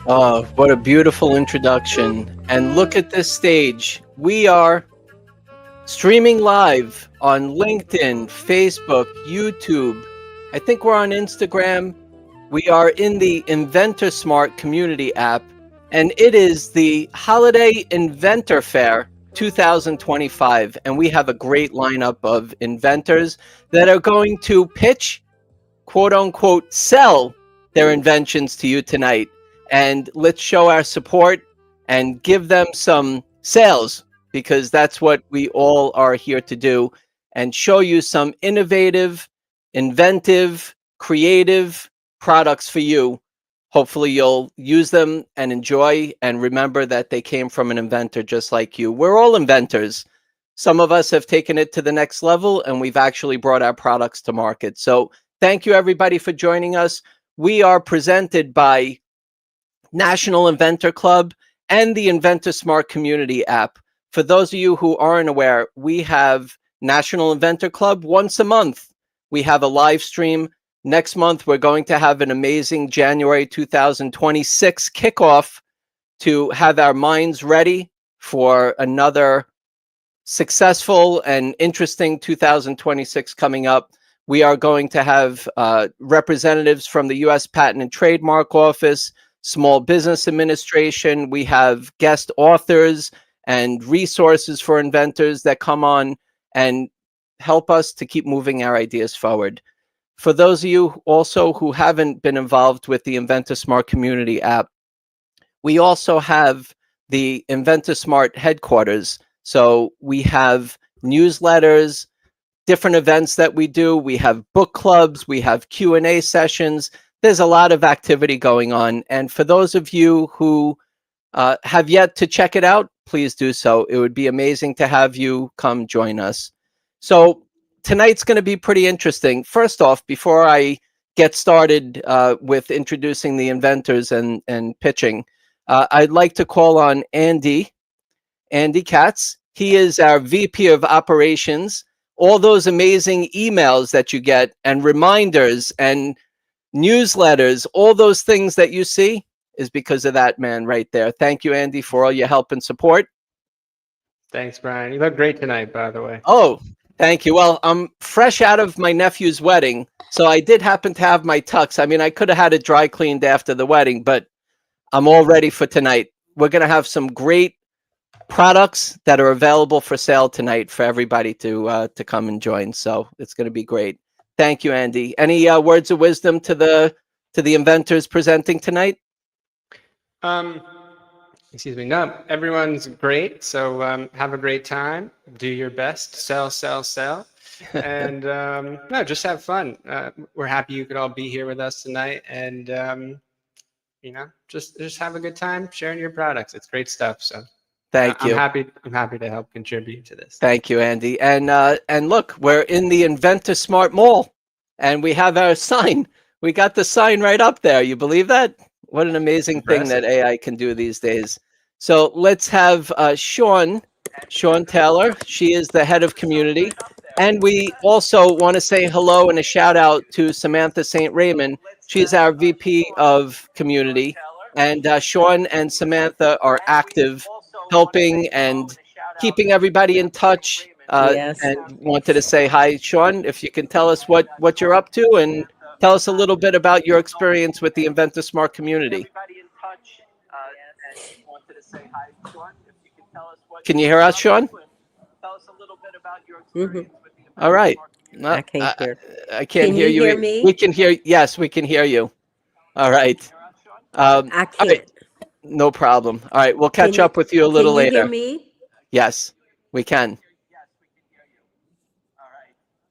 Oh, what a beautiful introduction. And look at this stage. We are streaming live on LinkedIn, Facebook, YouTube. I think we're on Instagram. We are in the Inventor Smart community app, and it is the Holiday Inventor Fair 2025. And we have a great lineup of inventors that are going to pitch, quote unquote, sell their inventions to you tonight. And let's show our support and give them some sales, because that's what we all are here to do, and show you some innovative, inventive, creative products for you. Hopefully, you'll use them and enjoy and remember that they came from an inventor just like you. We're all inventors. Some of us have taken it to the next level, and we've actually brought our products to market. So thank you, everybody, for joining us. We are presented by National Inventor Club and the Inventor Smart community app. For those of you who aren't aware, we have National Inventor Club once a month. We have a live stream. Next month, we're going to have an amazing January 2026 kickoff to have our minds ready for another successful and interesting 2026 coming up. We are going to have representatives from the U.S. Patent and Trademark Office, Small Business Administration. We have guest authors and resources for inventors that come on and help us to keep moving our ideas forward. For those of you also who haven't been involved with the Inventor Smart community app, we also have the Inventor Smart headquarters. So we have newsletters, different events that we do. We have book clubs, we have Q&A sessions. There's a lot of activity going on. And for those of you who have yet to check it out, please do so. It would be amazing to have you come join us. So tonight's going to be pretty interesting. First off, before I get started with introducing the inventors and pitching, I'd like to call on Andy Katz. He is our VP of Operations. All those amazing emails that you get and reminders and newsletters, all those things that you see is because of that man right there. Thank you, Andy, for all your help and support. Thanks, Brian. You look great tonight, by the way. Oh, thank you. Well, I'm fresh out of my nephew's wedding, so I did happen to have my tux. I mean, I could have had it dry cleaned after the wedding, but I'm all ready for tonight. We're going to have some great products that are available for sale tonight for everybody to come and join. So it's going to be great. Thank you, Andy. Any words of wisdom to the inventors presenting tonight? Excuse me. No, everyone's great. So have a great time. Do your best. Sell, sell, sell. And no, just have fun. We're happy you could all be here with us tonight, and just have a good time sharing your products. It's great stuff. So Thank you. I'm happy to help contribute to this. Thank you, Andy. And look, we're in the Inventor Smart Mall, and we have our sign. We got the sign right up there. You believe that? What an amazing thing that AI can do these days. So let's have Sean Taylor. She is the head of community. And we also want to say hello and a shout out to Samantha St. Raymond. She's our VP of community. And Sean and Samantha are active, helping and keeping everybody in touch. Yes. And wanted to say hi, Sean, if you can tell us what you're up to and tell us a little bit about your experience with the Inventor Smart community. Can you hear us, Sean? All right. No, I can't hear. I can't Can hear you you. hear me? We can hear. Yes, we can hear you. All right. I All can't. right. No problem. All right. We'll catch up with you a little Can you later. hear me? Yes, we can.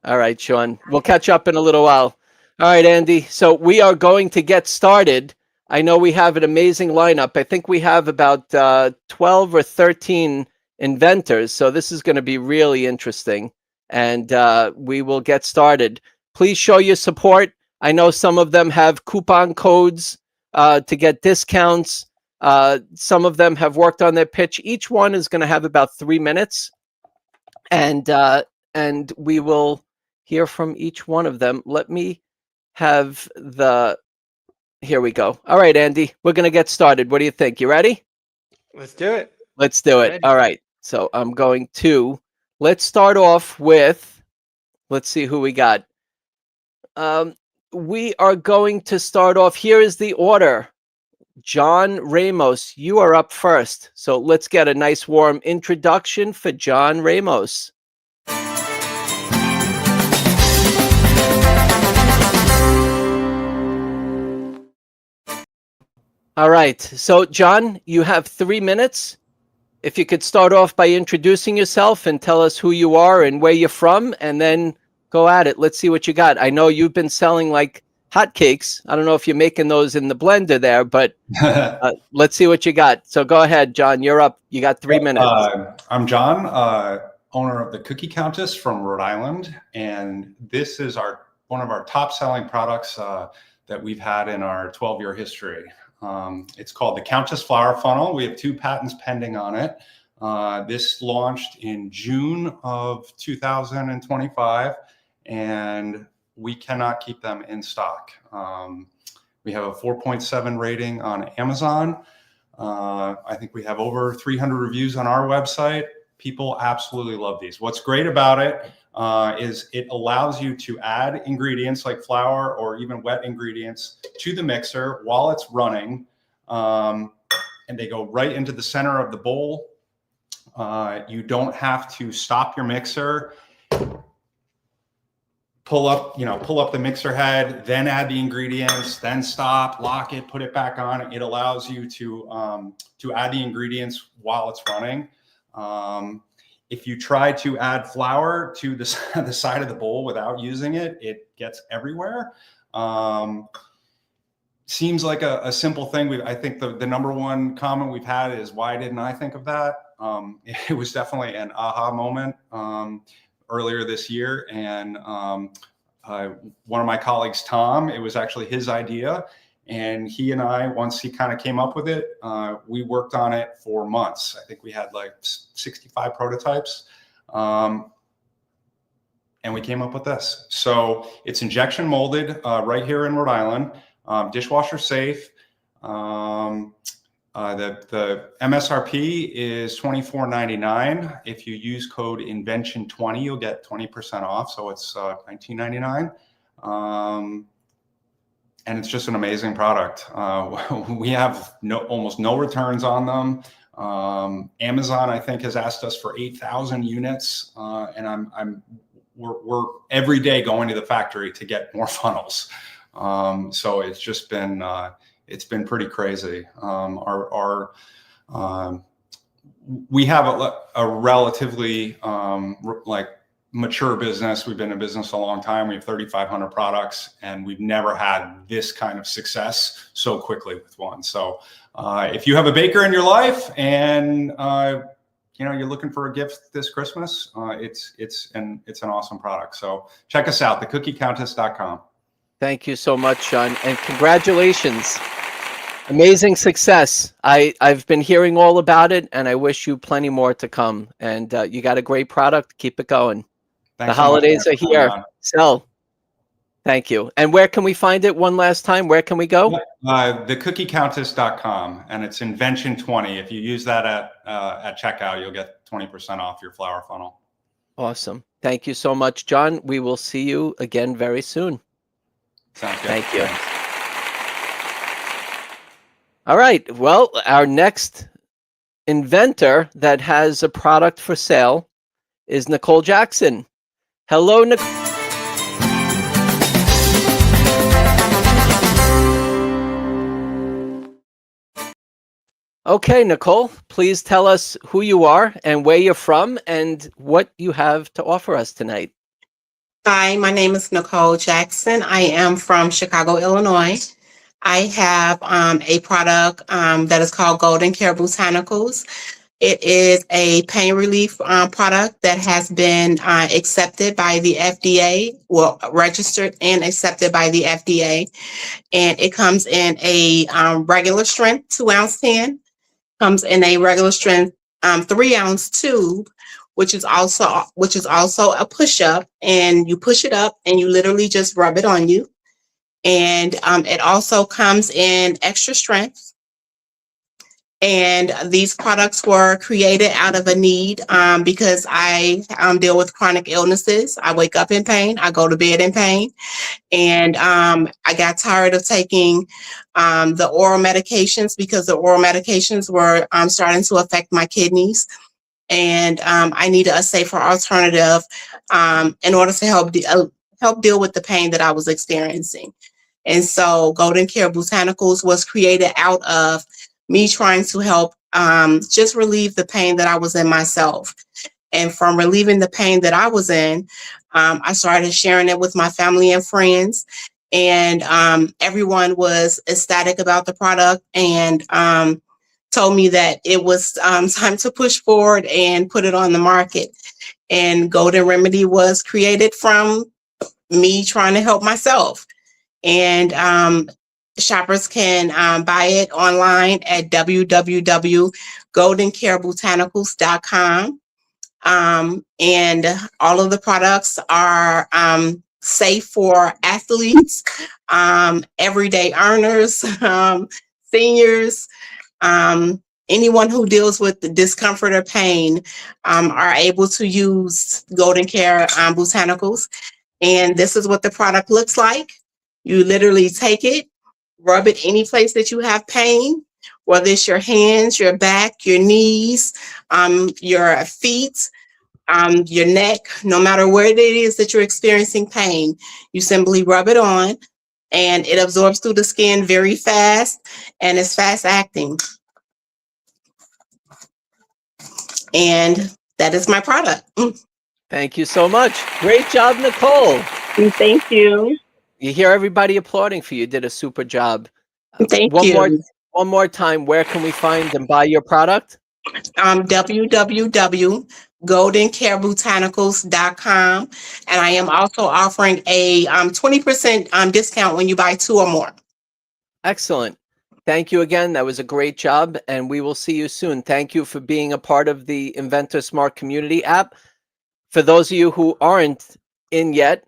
All right, Sean. We'll catch up in a little while. All right, Andy. So we are going to get started. I know we have an amazing lineup. I think we have about 12 or 13 inventors. So this is going to be really interesting. And we will get started. Please show your support. I know some of them have coupon codes to get discounts. Some of them have worked on their pitch. Each one is going to have about 3 minutes. And we will hear from each one of them. Let me have the Here we go. All right, Andy, we're going to get started. What do you think? You ready? Let's do it. Let's do it. Ready. All right. So I'm going to, let's start off with, let's see who we got. We are going to start off. Here is the order. John Ramos, you are up first. So let's get a nice warm introduction for John Ramos. All right. So, John, you have 3 minutes. If you could start off by introducing yourself and tell us who you are and where you're from, and then go at it. Let's see what you got. I know you've been selling like hotcakes. I don't know if you're making those in the blender there, but let's see what you got. So go ahead, John. You're up. You got 3 minutes. I'm John, owner of the Cookie Countess from Rhode Island, and this is one of our top-selling products that we've had in our 12-year history. It's called the Countess Flower Funnel. We have 2 patents pending on it. This launched in June of 2025, and we cannot keep them in stock. We have a 4.7 rating on Amazon. I think we have over 300 reviews on our website. People absolutely love these. What's great about it is it allows you to add ingredients like flour or even wet ingredients to the mixer while it's running, and they go right into the center of the bowl. You don't have to stop your mixer, pull up the mixer head, then add the ingredients, then stop, lock it, put it back on. It allows you to add the ingredients while it's running. If you try to add flour to the side of the bowl without using it, it gets everywhere. Seems like a simple thing. I think the number one comment we've had is, why didn't I think of that? It was definitely an aha moment earlier this year. And one of my colleagues, Tom, it was actually his idea. And he and I, once he kind of came up with it, we worked on it for months. I think we had like 65 prototypes. And we came up with this. So it's injection molded right here in Rhode Island, dishwasher safe. The MSRP is $24.99. If you use code INVENTION20, you'll get 20% off. So it's $19.99. And it's just an amazing product. We have almost no returns on them. Amazon, I think, has asked us for 8,000 units, and we're every day going to the factory to get more funnels. So it's just been pretty crazy. We have a relatively mature business. We've been in business a long time. We have 3,500 products, and we've never had this kind of success so quickly with one. So if you have a baker in your life and you're looking for a gift this Christmas, it's an awesome product. So check us out, thecookiecountess.com. Thank you so much, Sean, and congratulations. Amazing success. I've been hearing all about it, and I wish you plenty more to come. And you got a great product. Keep it going. Thanks the so holidays much, are here. Sell. Thank you. And where can we find it one last time? Where can we go? Thecookiecountess.com, and it's Invention20. If you use that at checkout, you'll get 20% off your flower funnel. Awesome. Thank you so much, John. We will see you again very soon. Sounds good. Thank you. All right. Well, our next inventor that has a product for sale is Nicole Jackson. Hello, Nicole. Okay, Nicole, please tell us who you are and where you're from and what you have to offer us tonight. Hi, my name is Nicole Jackson. I am from Chicago, Illinois. I have a product that is called Golden Care Botanicals. It is a pain relief product that has been accepted by the FDA, well, registered and accepted by the FDA. And it comes in a regular strength 2-ounce tin, comes in a regular strength 3-ounce tube, which is also a push-up, and you push it up and you literally just rub it on you. And it also comes in extra strength. And these products were created out of a need because I deal with chronic illnesses. I wake up in pain, I go to bed in pain. And I got tired of taking the oral medications because the oral medications were starting to affect my kidneys. And I needed a safer alternative in order to help deal with the pain that I was experiencing. And so Golden Care Botanicals was created out of me trying to help just relieve the pain that I was in myself. And from relieving the pain that I was in, I started sharing it with my family and friends. And everyone was ecstatic about the product and told me that it was time to push forward and put it on the market. And Golden Remedy was created from me trying to help myself. And shoppers can buy it online at www.goldencarebotanicals.com. And all of the products are safe for athletes, everyday earners, seniors, anyone who deals with the discomfort or pain are able to use Golden Care Botanicals. And this is what the product looks like. You literally take it, rub it any place that you have pain, whether it's your hands, your back, your knees, your feet, your neck, no matter where it is that you're experiencing pain, you simply rub it on and it absorbs through the skin very fast and it's fast acting. And that is my product. Thank you so much. Great job, Nicole. Thank you. You hear everybody applauding for you. You did a super job. Thank you. One more time, where can we find and buy your product? www.goldencarebotanicals.com. And I am also offering a 20% discount when you buy 2 or more. Excellent. Thank you again. That was a great job, and we will see you soon. Thank you for being a part of the Inventor Smart community app. For those of you who aren't in yet,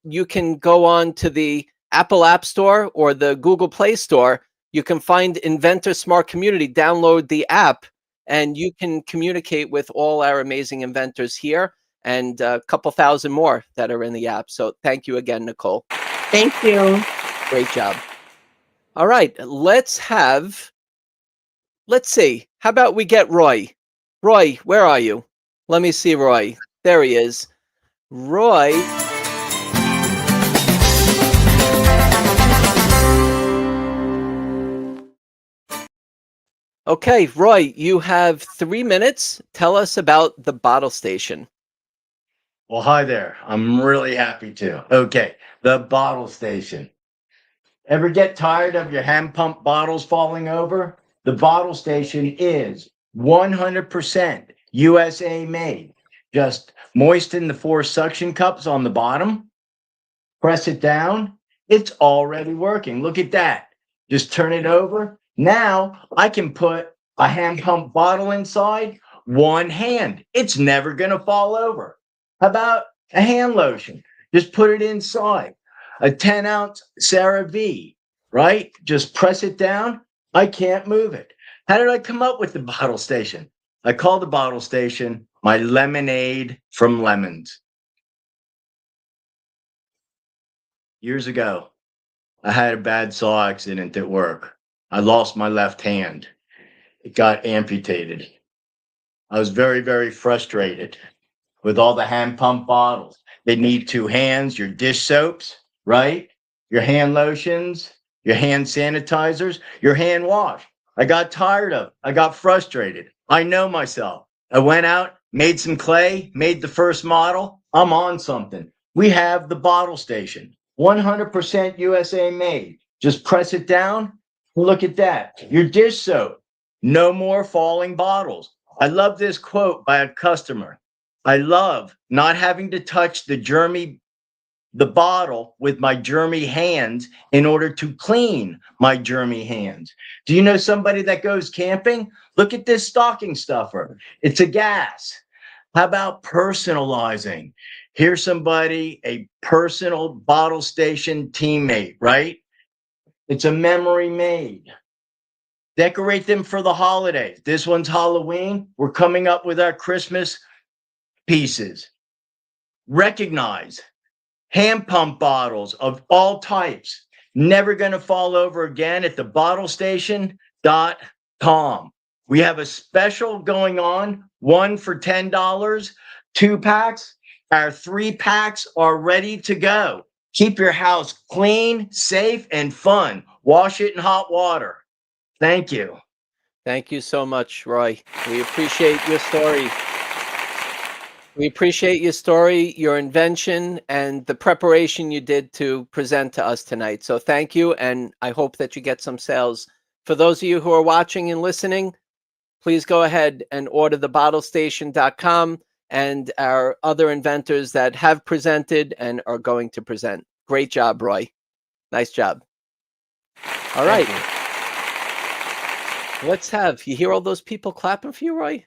you can go on to the Apple App Store or the Google Play Store. You can find Inventor Smart Community, download the app, and you can communicate with all our amazing inventors here and a couple thousand more that are in the app. So thank you again, Nicole. Thank you. Great job. All right, let's see. How about we get Roy? Roy, where are you? Let me see Roy. There he is. Roy. Okay, Roy, you have 3 minutes. Tell us about the bottle station. Well, hi there. I'm really happy to. Okay, the bottle station. Ever get tired of your hand pump bottles falling over? The bottle station is 100% USA made. Just moisten the 4 suction cups on the bottom, press it down. It's already working. Look at that. Just turn it over. Now I can put a hand pump bottle inside one hand. It's never going to fall over. How about a hand lotion? Just put it inside. A 10-ounce CeraVe, right? Just press it down. I can't move it. How did I come up with the bottle station? I call the bottle station my lemonade from lemons. Years ago, I had a bad saw accident at work. I lost my left hand. It got amputated. I was very, very frustrated with all the hand pump bottles. They need 2 hands, your dish soaps, right? Your hand lotions, your hand sanitizers, your hand wash. I got tired of it. I got frustrated. I know myself. I went out, made some clay, made the first model. I'm on something. We have the bottle station, 100% USA made. Just press it down. Look at that. Your dish soap. No more falling bottles. I love this quote by a customer. I love not having to touch the bottle with my germy hands in order to clean my germy hands. Do you know somebody that goes camping? Look at this stocking stuffer. It's a gas. How about personalizing Here's somebody, a personal bottle station teammate, right? It's a memory made. Decorate them for the holidays. This one's Halloween. We're coming up with our Christmas pieces. Recognize hand pump bottles of all types. Never going to fall over again at thebottlestation.com. We have a special going on, one for $10, 2 packs. Our 3 packs are ready to go. Keep your house clean, safe, and fun. Wash it in hot water. Thank you. Thank you so much, Roy. We appreciate your story. We appreciate your story, your invention, and the preparation you did to present to us tonight. So thank you, and I hope that you get some sales. For those of you who are watching and listening, please go ahead and order thebottlestation.com and our other inventors that have presented and are going to present. Great job, Roy. Nice job. All right. Let's have, you hear all those people clapping for you, Roy?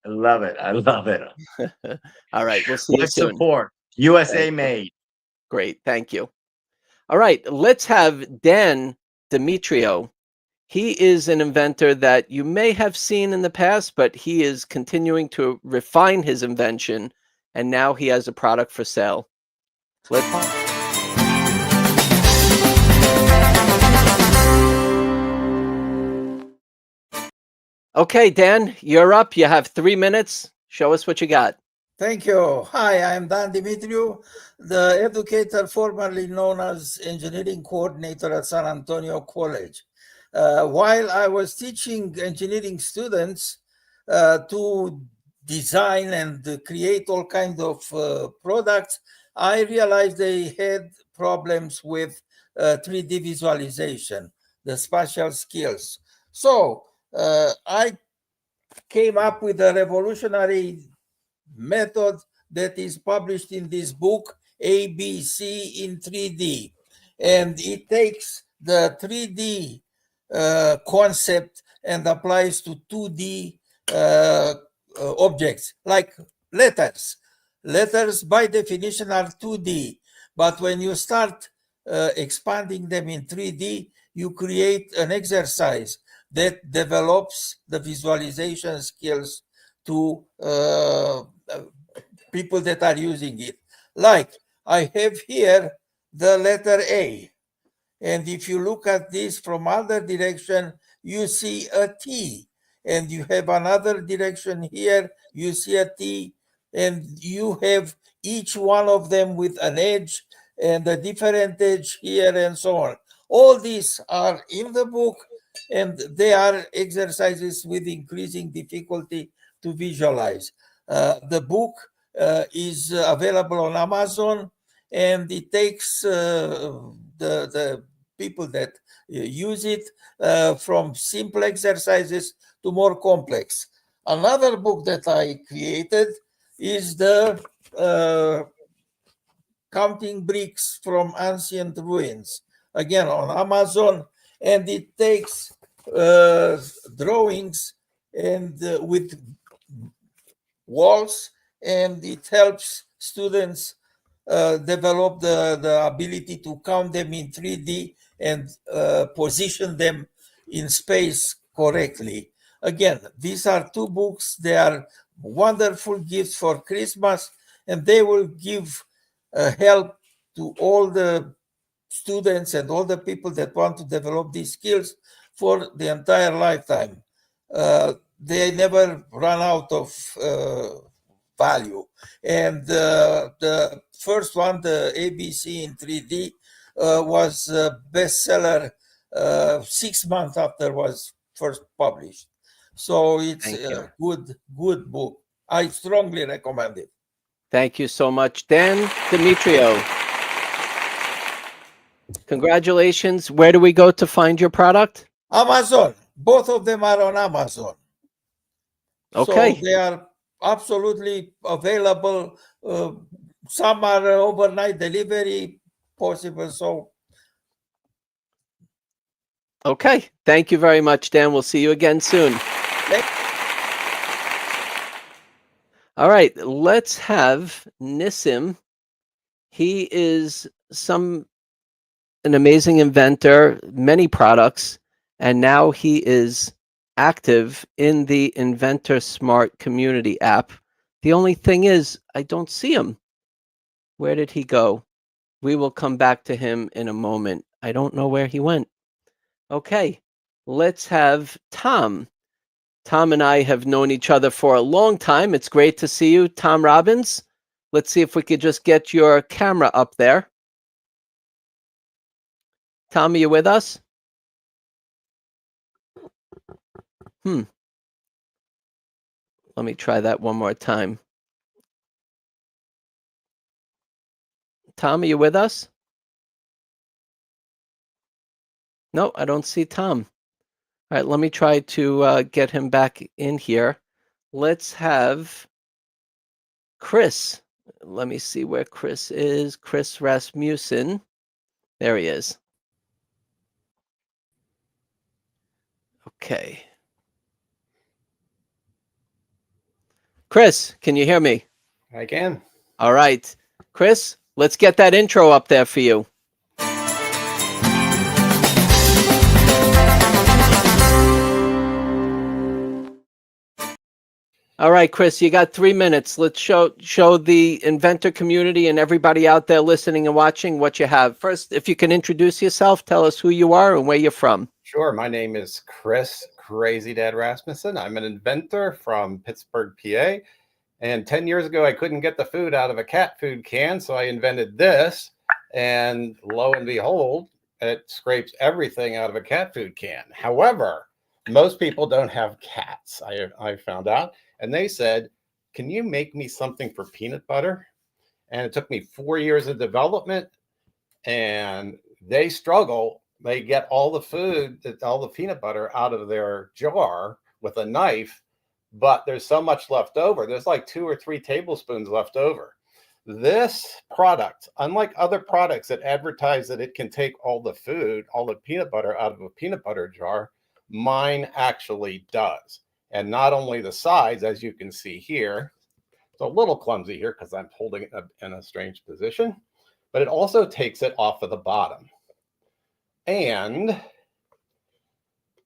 I love it. I love it. All right. We'll see you Let's soon. support. USA made. Great. Thank you. All right. Let's have Dan Demetrio. He is an inventor that you may have seen in the past, but he is continuing to refine his invention, and now he has a product for sale. Okay, Dan, you're up. You have 3 minutes. Show us what you got. Thank you. Hi, I'm Dan Dimitriou, the educator formerly known as engineering coordinator at San Antonio College. While I was teaching engineering students to design and create all kinds of products, I realized they had problems with 3D visualization, the spatial skills. So I came up with a revolutionary method that is published in this book, ABC in 3D. And it takes the 3D concept and applies to 2D objects, like letters. Letters, by definition, are 2D. But when you start expanding them in 3D, you create an exercise that develops the visualization skills to people that are using it. Like I have here the letter A. And if you look at this from other direction, you see a T. And you have another direction here, you see a T. And you have each one of them with an edge and a different edge here and so on. All these are in the book, and they are exercises with increasing difficulty to visualize. The book is available on Amazon, and it takes the people that use it from simple exercises to more complex. Another book that I created is the Counting Bricks from Ancient Ruins, again on Amazon, and it takes drawings and with walls, and it helps students develop the ability to count them in 3D and position them in space correctly. Again, these are 2 books. They are wonderful gifts for Christmas, and they will give help to all the students and all the people that want to develop these skills for the entire lifetime. They never run out of value. And the first one, the ABC in 3D, was a bestseller 6 months after it was first published. So it's a good book. I strongly recommend it. Thank you so much, Dan Demetrio. Congratulations. Where do we go to find your product? Amazon. Both of them are on Amazon. Okay. So they are absolutely available. Some are overnight delivery possible. So Okay. Thank you very much, Dan. We'll see you again soon. All right. Let's have Nissim He is an amazing inventor, many products, and now he is active in the Inventor Smart community app. The only thing is, I don't see him. Where did he go? We will come back to him in a moment. I don't know where he went. Okay, let's have Tom. Tom and I have known each other for a long time. It's great to see you, Tom Robbins. Let's see if we could just get your camera up there. Tom, are you with us? Let me try that one more time. Tom, are you with us? No, I don't see Tom. All right, let me try to get him back in here. Let's have Chris. Let me see where Chris is. Chris Rasmussen. There he is. Okay. Chris, can you hear me? I can. All right. Chris, let's get that intro up there for you. All right, Chris, you got 3 minutes. Let's show the inventor community and everybody out there listening and watching what you have. First, if you can introduce yourself, tell us who you are and where you're from. Sure. My name is Chris Crazy Dad Rasmussen. I'm an inventor from Pittsburgh, PA. And 10 years ago, I couldn't get the food out of a cat food can, so I invented this. And lo and behold, it scrapes everything out of a cat food can. However, most people don't have cats, I found out. And they said, can you make me something for peanut butter? And it took me 4 years of development. And they struggle. They get all the food, all the peanut butter out of their jar with a knife, but there's so much left over. There's like 2 or 3 tablespoons left over. This product, unlike other products that advertise that it can take all the food, all the peanut butter out of a peanut butter jar, mine actually does. And not only the sides, as you can see here, it's a little clumsy here because I'm holding it in a strange position, but it also takes it off of the bottom. And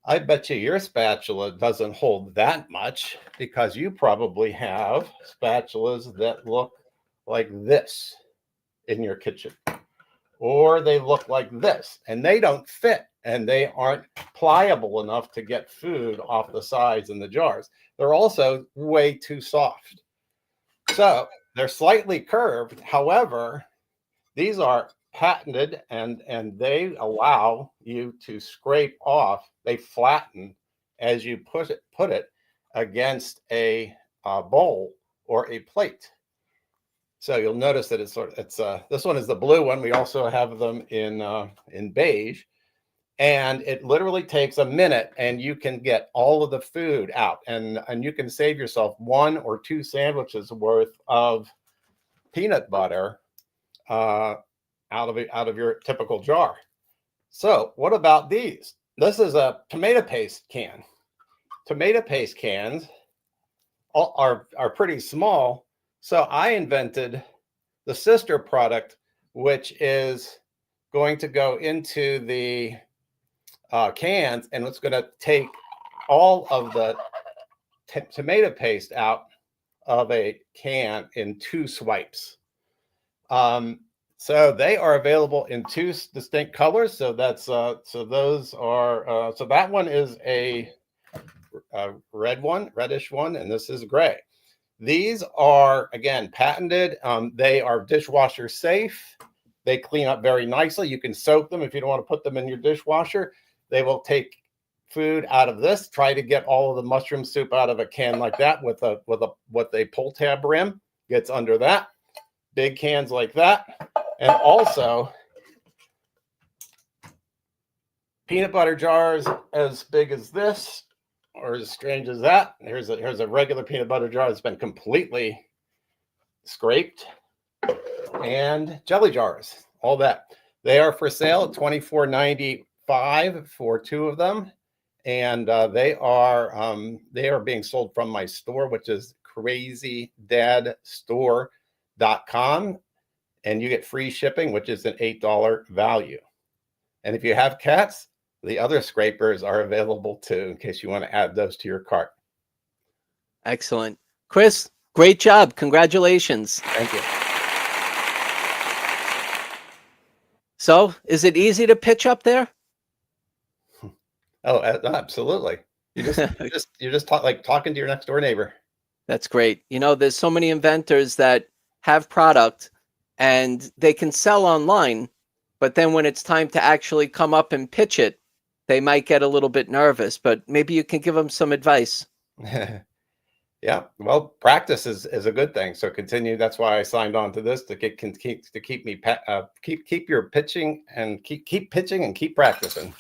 I bet you your spatula doesn't hold that much because you probably have spatulas that look like this in your kitchen, or they look like this and they don't fit and they aren't pliable enough to get food off the sides in the jars. They're also way too soft. So they're slightly curved. However, these are patented and they allow you to scrape off. They flatten as you put it against a bowl or a plate. So you'll notice that it's this one is the blue one. We also have them in beige, and it literally takes a minute, and you can get all of the food out, and you can save yourself 1 or 2 sandwiches worth of peanut butter out of your typical jar. So what about these? This is a tomato paste can. Tomato paste cans are pretty small. So I invented the sister product, which is going to go into the cans, and it's going to take all of the tomato paste out of a can in 2 swipes. So they are available in 2 distinct colors. So that's so those are so that one is a reddish one, and this is gray. These are, again, patented. They are dishwasher safe. They clean up very nicely. You can soak them if you don't want to put them in your dishwasher. They will take food out of this. Try to get all of the mushroom soup out of a can like that with a pull tab rim. Gets under that. Big cans like that. And also peanut butter jars as big as this, or as strange as that. Here's a regular peanut butter jar that's been completely scraped. And jelly jars, all that. They are for sale at $24.95 for 2 of them. And they are being sold from my store, which is crazyDadStore.com. and you get free shipping, which is an $8 value. And if you have cats, the other scrapers are available too, in case you want to add those to your cart. Excellent. Chris, great job. Congratulations. Thank you. So, is it easy to pitch up there? Oh, absolutely. You're just talking to your next door neighbor. That's great. You know, there's so many inventors that have product and they can sell online, but then when it's time to actually come up and pitch it, they might get a little bit nervous, but maybe you can give them some advice. Yeah, well, practice is a good thing. So continue. That's why I signed on to this to keep your pitching and keep pitching and keep practicing.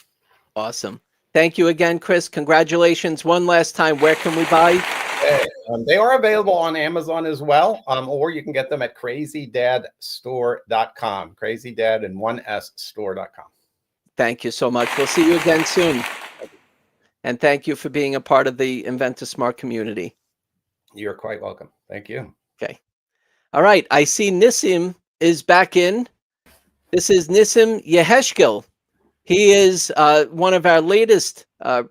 Awesome. Thank you again, Chris. Congratulations. One last time, where can we buy? They are available on Amazon as well, or you can get them at crazydadsstore.com. Crazydad and 1S store.com. Thank you so much. We'll see you again soon. And thank you for being a part of the Inventor Smart community. You're quite welcome. Thank you. Okay. All right. I see Nissim is back in. This is Nissim Yeheshkel. He is one of our latest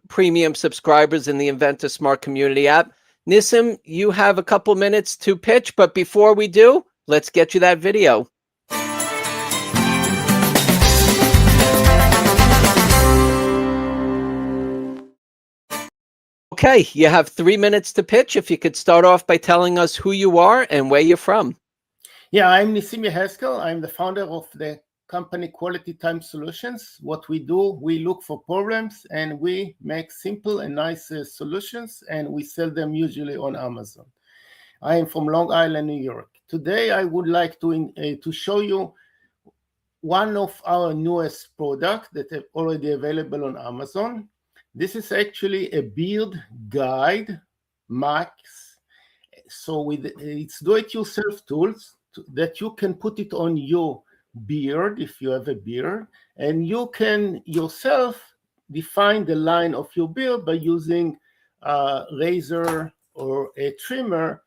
premium subscribers in the Inventor Smart community app. Nissim, you have a couple minutes to pitch, but before we do, let's get you that video. Okay, you have 3 minutes to pitch. If you could start off by telling us who you are and where you're from. Yeah, I'm Nissim Yeheskel. I'm the founder of the company Quality Time Solutions. What we do, we look for problems and we make simple and nice solutions, and we sell them usually on Amazon. I am from Long Island, New York. Today, I would like to show you one of our newest products that are already available on Amazon. This is actually a beard guide, Max. So it's do-it-yourself tools that you can put it on your beard if you have a beard, and you can yourself define the line of your beard by using a razor or a trimmer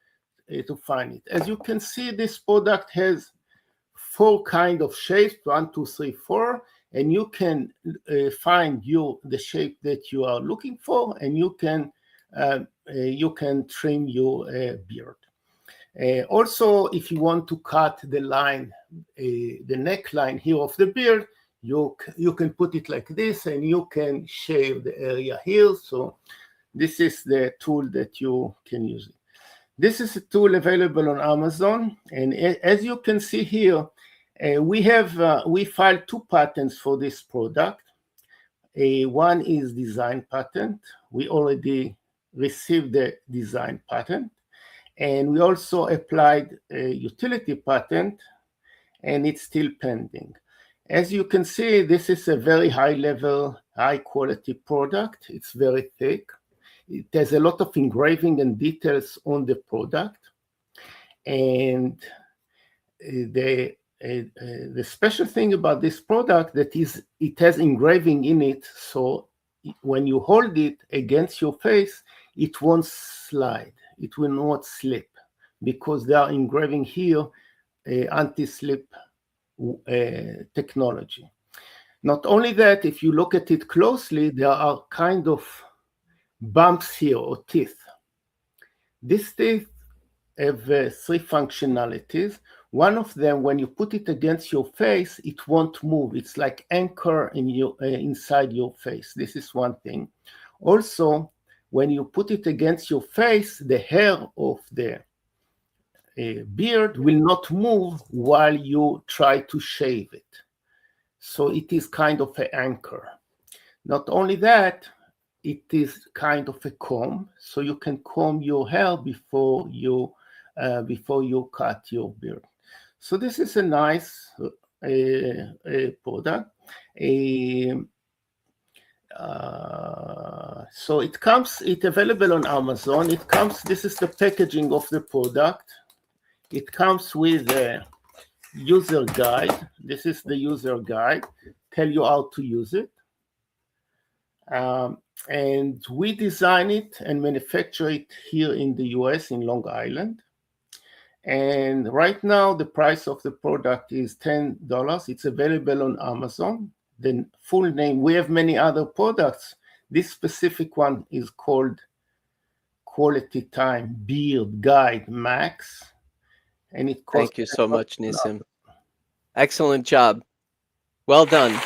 to find it. As you can see, this product has 4 kinds of shapes, 1, 2, 3, 4, and you can find the shape that you are looking for, and you can trim your beard. Also, if you want to cut the line, the neckline here of the beard, you can put it like this, and you can shave the area here. So this is the tool that you can use. This is a tool available on Amazon, and as you can see here, we filed 2 patents for this product. One is design patent. We already received the design patent, and we also applied a utility patent, and it's still pending. As you can see, this is a very high-level, high-quality product. It's very thick. It has a lot of engraving and details on the product, and the special thing about this product it has engraving in it, so when you hold it against your face, it won't slide, it will not slip, because they are engraving here anti-slip technology. Not only that, if you look at it closely, there are kind of bumps here or teeth. These teeth have 3 functionalities. One of them, when you put it against your face, it won't move. It's like anchor inside your face. This is one thing. Also, when you put it against your face, the hair of the beard will not move while you try to shave it. So it is kind of an anchor. Not only that, it is kind of a comb, so you can comb your hair before you cut your beard. So this is a nice product. So it's available on Amazon. This is the packaging of the product. It comes with a user guide. This is the user guide, tell you how to use it. And we design it and manufacture it here in the US, in Long Island. And right now, the price of the product is $10. It's available on Amazon. The full name, we have many other products. This specific one is called Quality Time Beard Guide Max. And it costs. Thank you so much, Nissim. Excellent job. Well done.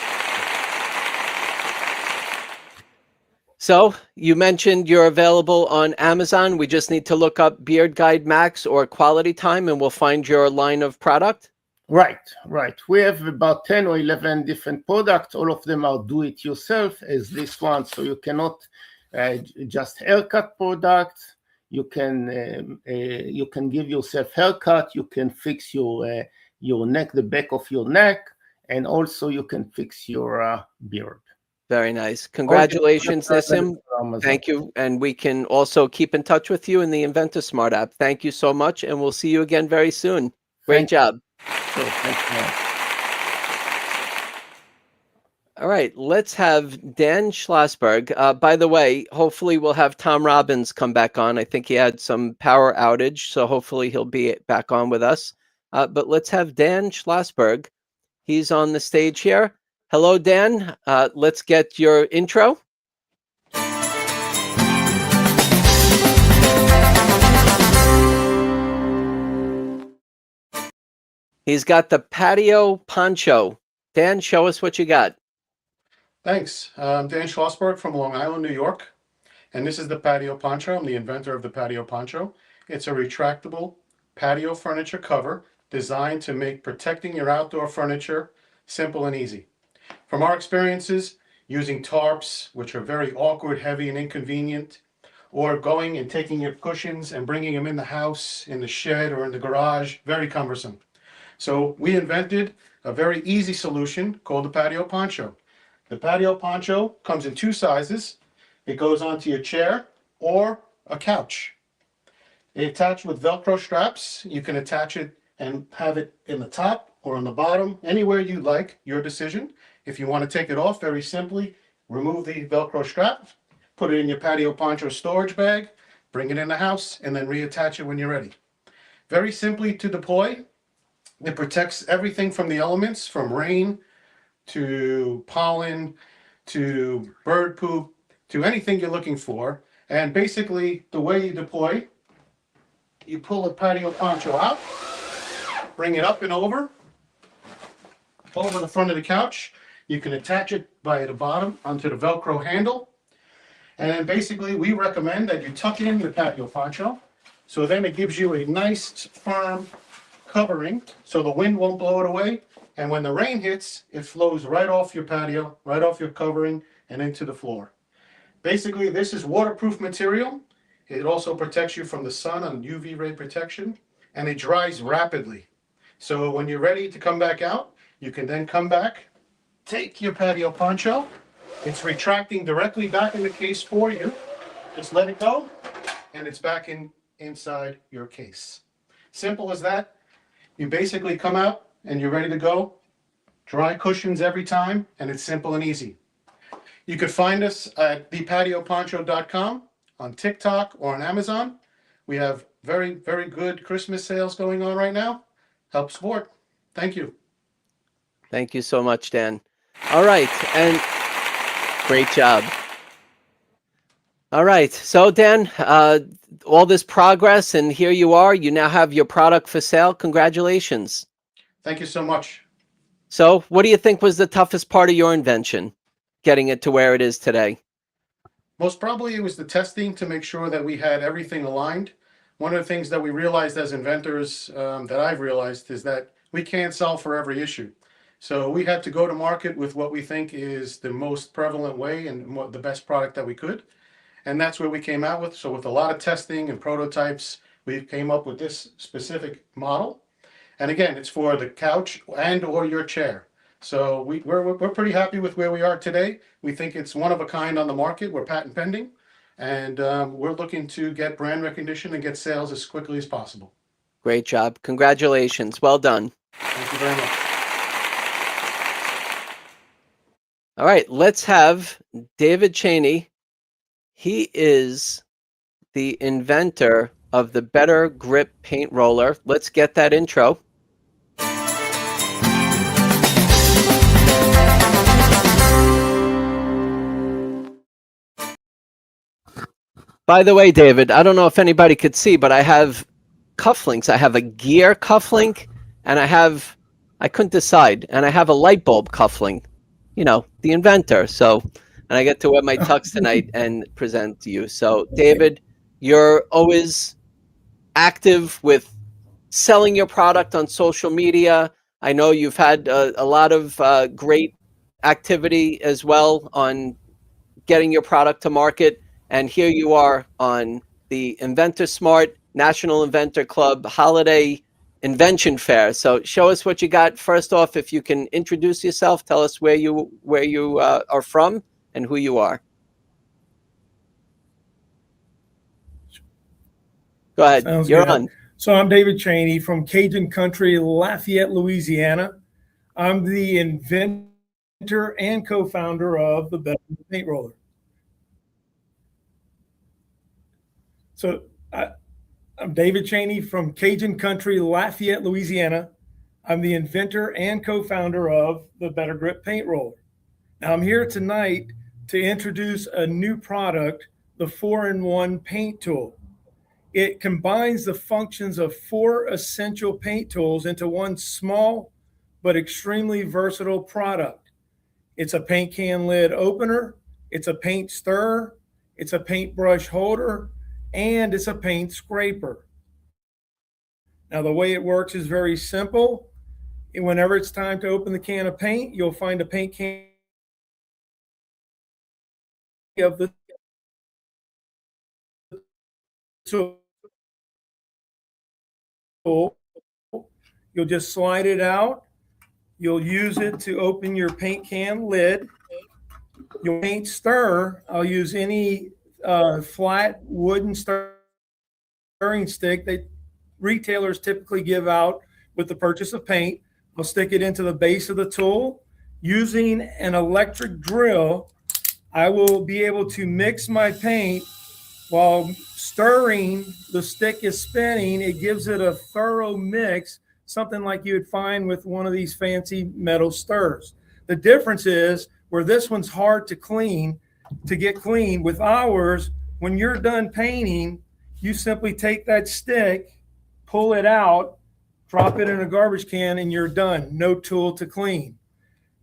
So you mentioned you're available on Amazon. We just need to look up Beard Guide Max or Quality Time and we'll find your line of product. Right. We have about 10 or 11 different products. All of them are do-it-yourself, as this one. So you cannot just haircut products. You can give yourself haircut. You can fix your neck, the back of your neck, and also you can fix your beard. Very nice. Congratulations, Nissim. Thank you. And we can also keep in touch with you in the Inventor Smart app. Thank you so much. And we'll see you again very soon. Great job. Sure, thank you. All right, let's have Dan Schlossberg. By the way, hopefully we'll have Tom Robbins come back on. I think he had some power outage, so hopefully he'll be back on with us. But let's have Dan Schlossberg. He's on the stage here. Hello, Dan. Let's get your intro. He's got the patio poncho. Dan, show us what you got. Thanks. I'm Dan Schlossberg from Long Island, New York. And this is the patio poncho. I'm the inventor of the patio poncho. It's a retractable patio furniture cover designed to make protecting your outdoor furniture simple and easy. From our experiences using tarps, which are very awkward, heavy, and inconvenient, or going and taking your cushions and bringing them in the house, in the shed, or in the garage, very cumbersome. So we invented a very easy solution called the patio poncho. The patio poncho comes in two sizes. It goes onto your chair or a couch. It's attached with Velcro straps. You can attach it and have it in the top or on the bottom, anywhere you like, your decision. If you want to take it off, very simply, remove the Velcro strap, put it in your patio poncho storage bag, bring it in the house, and then reattach it when you're ready. Very simply to deploy. It protects everything from the elements, from rain to pollen to bird poop to anything you're looking for. And basically, the way you deploy, you pull the patio poncho out, bring it up and over the front of the couch. You can attach it by the bottom onto the Velcro handle. And then basically, we recommend that you tuck in the patio poncho. So then it gives you a nice, firm covering so the wind won't blow it away. And when the rain hits, it flows right off your patio, right off your covering, and into the floor. Basically, this is waterproof material. It also protects you from the sun on UV ray protection, and it dries rapidly. So when you're ready to come back out, you can then come back, take your patio poncho. It's retracting directly back in the case for you. Just let it go, and it's back inside your case. Simple as that. You basically come out and you're ready to go. Dry cushions every time, and it's simple and easy. You could find us at thepatioponcho.com, on TikTok, or on Amazon. We have very, very good Christmas sales going on right now. Help support. Thank you. Thank you so much, Dan. All right, and great job. All right, so Dan, all this progress, and here you are. You now have your product for sale. Congratulations. Thank you so much. So what do you think was the toughest part of your invention, getting it to where it is today? Most probably it was the testing to make sure that we had everything aligned. One of the things that we realized as inventors, that I've realized, is that we can't solve for every issue. So we had to go to market with what we think is the most prevalent way and what the best product that we could. And that's where we came out with. So with a lot of testing and prototypes, we came up with this specific model. And again, it's for the couch and or your chair. So we're pretty happy with where we are today. We think it's one of a kind on the market. We're patent pending. And we're looking to get brand recognition and get sales as quickly as possible. Great job. Congratulations. Well done. Thank you very much. All right, let's have David Cheney. He is the inventor of the Better Grip Paint Roller. Let's get that intro. By the way, David, I don't know if anybody could see, but I have cufflinks. I have a gear cufflink, and I couldn't decide, and I have a light bulb cufflink, the inventor. So, and I get to wear my tux tonight and present to you. So, David, you're always active with selling your product on social media. I know you've had a lot of great activity as well on getting your product to market. And here you are on the Inventor Smart National Inventor Club Holiday Invention Fair. So show us what you got. First off, if you can introduce yourself, tell us where you are from and who you are. Go ahead. Sounds You're good. on. So I'm David Cheney from Cajun Country, Lafayette, Louisiana. I'm the inventor and co-founder of the Better Paint Roller. So I'm David Cheney from Cajun Country, Lafayette, Louisiana. I'm the inventor and co-founder of the Better Grip Paint Roller. Now I'm here tonight to introduce a new product, the 4-in-1 paint tool. It combines the functions of 4 essential paint tools into one small but extremely versatile product. It's a paint can lid opener, it's a paint stirrer, it's a paintbrush holder, and it's a paint scraper. Now, the way it works is very simple. Whenever it's time to open the can of paint, you'll find a paint can of the tool. You'll just slide it out. You'll use it to open your paint can lid. Your paint stirrer, I'll use any flat wooden stirring stick that retailers typically give out with the purchase of paint. I'll stick it into the base of the tool. Using an electric drill, I will be able to mix my paint while stirring. The stick is spinning. It gives it a thorough mix, something like you would find with one of these fancy metal stirrers. The difference is where this one's hard to get clean, with ours, when you're done painting, you simply take that stick, pull it out, drop it in a garbage can, and you're done. No tool to clean.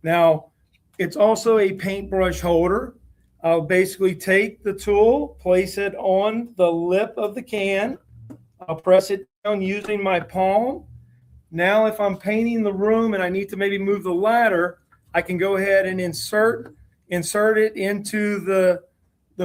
Now, it's also a paintbrush holder. I'll basically take the tool, place it on the lip of the can. I'll press it down using my palm. Now, if I'm painting the room and I need to maybe move the ladder, I can go ahead and insert it into the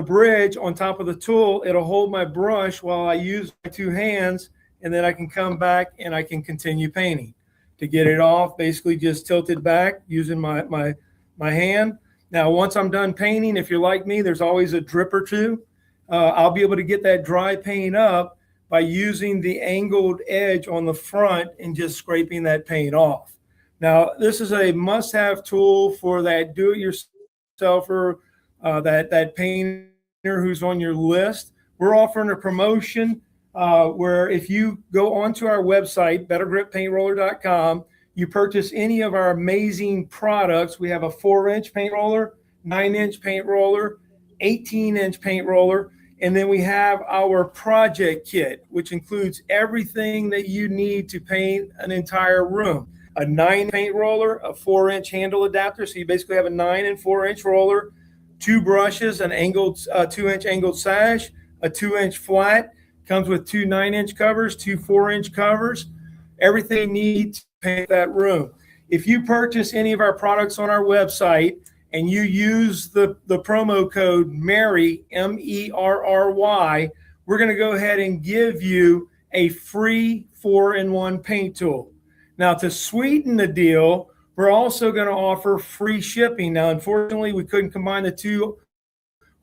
bridge on top of the tool. It'll hold my brush while I use my 2 hands, and then I can come back and I can continue painting. To get it off, basically just tilt it back using my hand. Now, once I'm done painting, if you're like me, there's always a drip or two. I'll be able to get that dry paint up by using the angled edge on the front and just scraping that paint off. Now, this is a must-have tool for that do-it-yourselfer, that painter who's on your list. We're offering a promotion where if you go onto our website, bettergrippaintroller.com, you purchase any of our amazing products. We have a 4-inch paint roller, 9-inch paint roller, 18-inch paint roller, and then we have our project kit, which includes everything that you need to paint an entire room. A 9 paint roller, a 4-inch handle adapter. So you basically have a 9 and 4-inch roller, 2 brushes, an angled 2-inch angled sash, a 2-inch flat, comes with 2 9-inch covers, 2 4-inch covers, everything you need to paint that room. If you purchase any of our products on our website and you use the promo code MERRY, MERRY, we're going to go ahead and give you a free 4-in-1 paint tool. Now, to sweeten the deal, we're also going to offer free shipping. Now, unfortunately, we couldn't combine the 2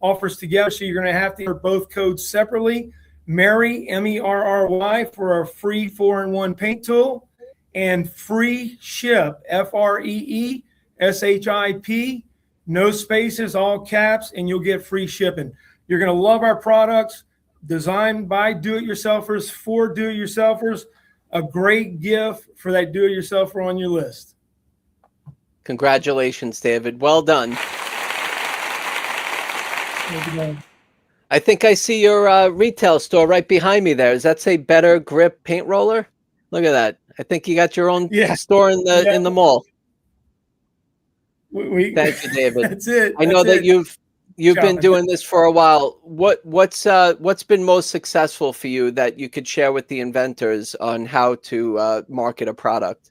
offers together, so you're going to have to enter both codes separately. MERRY, MERRY, for a free 4-in-1 paint tool, and free ship, FREE SHIP, no spaces, all caps, and you'll get free shipping. You're going to love our products. designed by do-it-yourselfers for do-it-yourselfers. A great gift for that do-it-yourselfer on your list. Congratulations, David. Well done. Thank you. I think I see your retail store right behind me there. Does that say Better Grip Paint Roller? Look at that. I think you got your own store in the mall. Thank you, David. That's it. I know that you've been doing this for a while. What's been most successful for you that you could share with the inventors on how to market a product?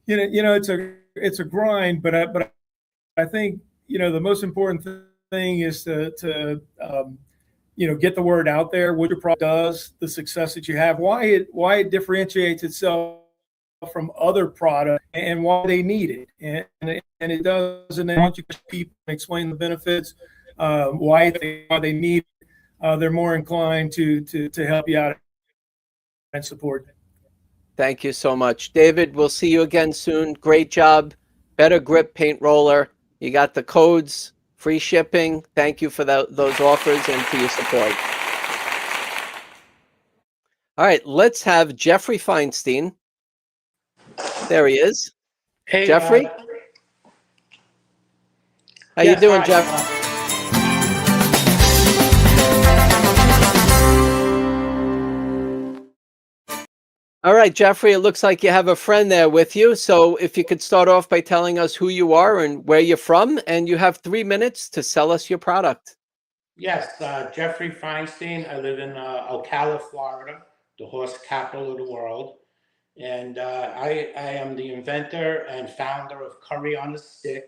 It's a grind, but I think the most important thing is to get the word out there, what your product does, the success that you have, why it differentiates itself from other products, and why they need it, and it does. And then once you people explain the benefits, why they need it, they're more inclined to help you out and support. Thank you so much, David. We'll see you again soon. Great job. Better Grip Paint Roller. You got the codes, free shipping. Thank you for those offers and for your support. All right, let's have Jeffrey Feinstein. There he is. Hey, Jeffrey. How you doing, hi. Jeff? All right, Jeffrey, it looks like you have a friend there with you. So if you could start off by telling us who you are and where you're from, and you have 3 minutes to sell us your product. Yes, Jeffrey Feinstein. I live in Ocala, Florida, the horse capital of the world. And I am the inventor and founder of Curry on a Stick.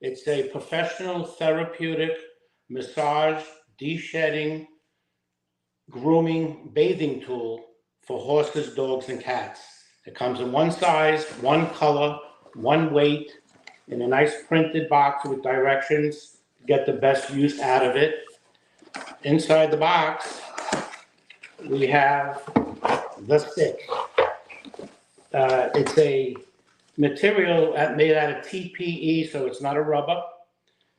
It's a professional therapeutic massage, de-shedding, grooming, bathing tool for horses, dogs, and cats. It comes in one size, one color, one weight, in a nice printed box with directions to get the best use out of it. Inside the box, we have the stick. It's a material made out of TPE, so it's not a rubber.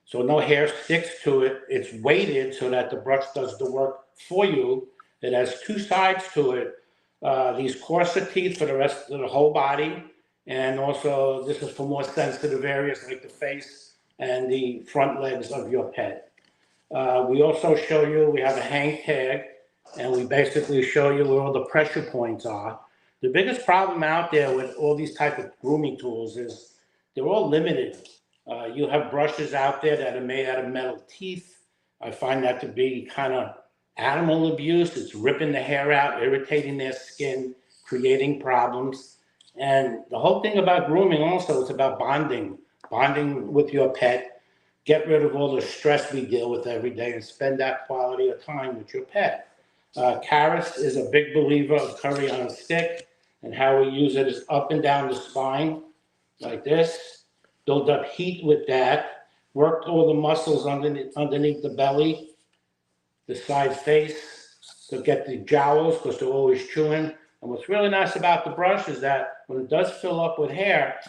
So no hair sticks to it. It's weighted so that the brush does the work for you. It has 2 sides to it. These coarser teeth for the rest of the whole body. And also this is for more sensitive areas like the face and the front legs of your pet. We also show you, we have a hang tag, and we basically show you where all the pressure points are. The biggest problem out there with all these type of grooming tools is they're all limited. You have brushes out there that are made out of metal teeth. I find that to be kind of animal abuse. It's ripping the hair out, irritating their skin, creating problems. And the whole thing about grooming also is about bonding with your pet. Get rid of all the stress we deal with every day and spend that quality of time with your pet. Karis is a big believer of Curry on a Stick, and how we use it is up and down the spine like this. Build up heat with that. Work all the muscles underneath the belly, the side face, to get the jowls because they're always chewing. And what's really nice about the brush is that when it does fill up with hair,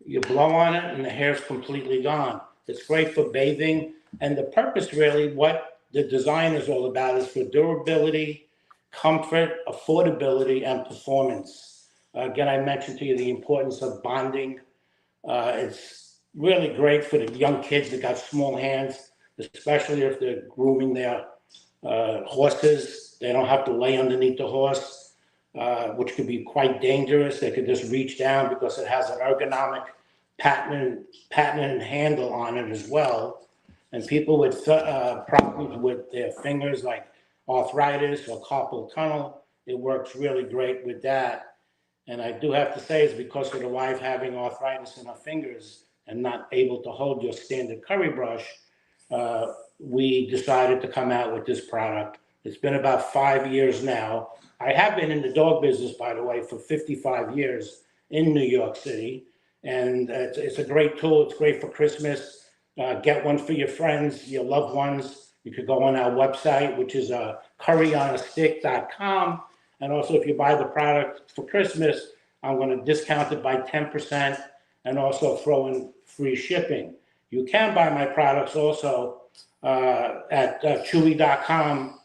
you blow on it and the hair is completely gone. It's great for bathing. And the purpose really, what the design is all about, is for durability, comfort, affordability, and performance. Again, I mentioned to you the importance of bonding. It's really great for the young kids that got small hands, especially if they're grooming their horses. They don't have to lay underneath the horse, which could be quite dangerous. They could just reach down because it has an ergonomic patented handle on it as well. And people with problems with their fingers, like arthritis or carpal tunnel, it works really great with that. And I do have to say, it's because of the wife having arthritis in her fingers and not able to hold your standard curry brush, we decided to come out with this product. It's been about 5 years now. I have been in the dog business, by the way, for 55 years in New York City. And it's a great tool. It's great for Christmas. Get one for your friends, your loved ones. You could go on our website, which is curryonastick.com. And also, if you buy the product for Christmas, I'm going to discount it by 10% and also throw in free shipping. You can buy my products also at Chewy.com,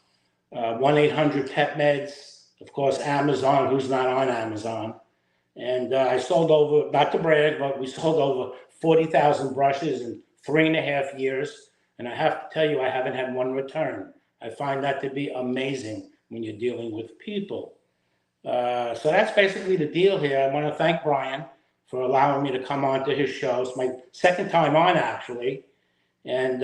1-800-PET-MEDS, of course, Amazon, who's not on Amazon. And I sold over, not to brag, but we sold over 40,000 brushes in 3.5 years. And I have to tell you, I haven't had one return. I find that to be amazing when you're dealing with people. So that's basically the deal here. I want to thank Brian for allowing me to come on to his show. It's my second time on, actually. And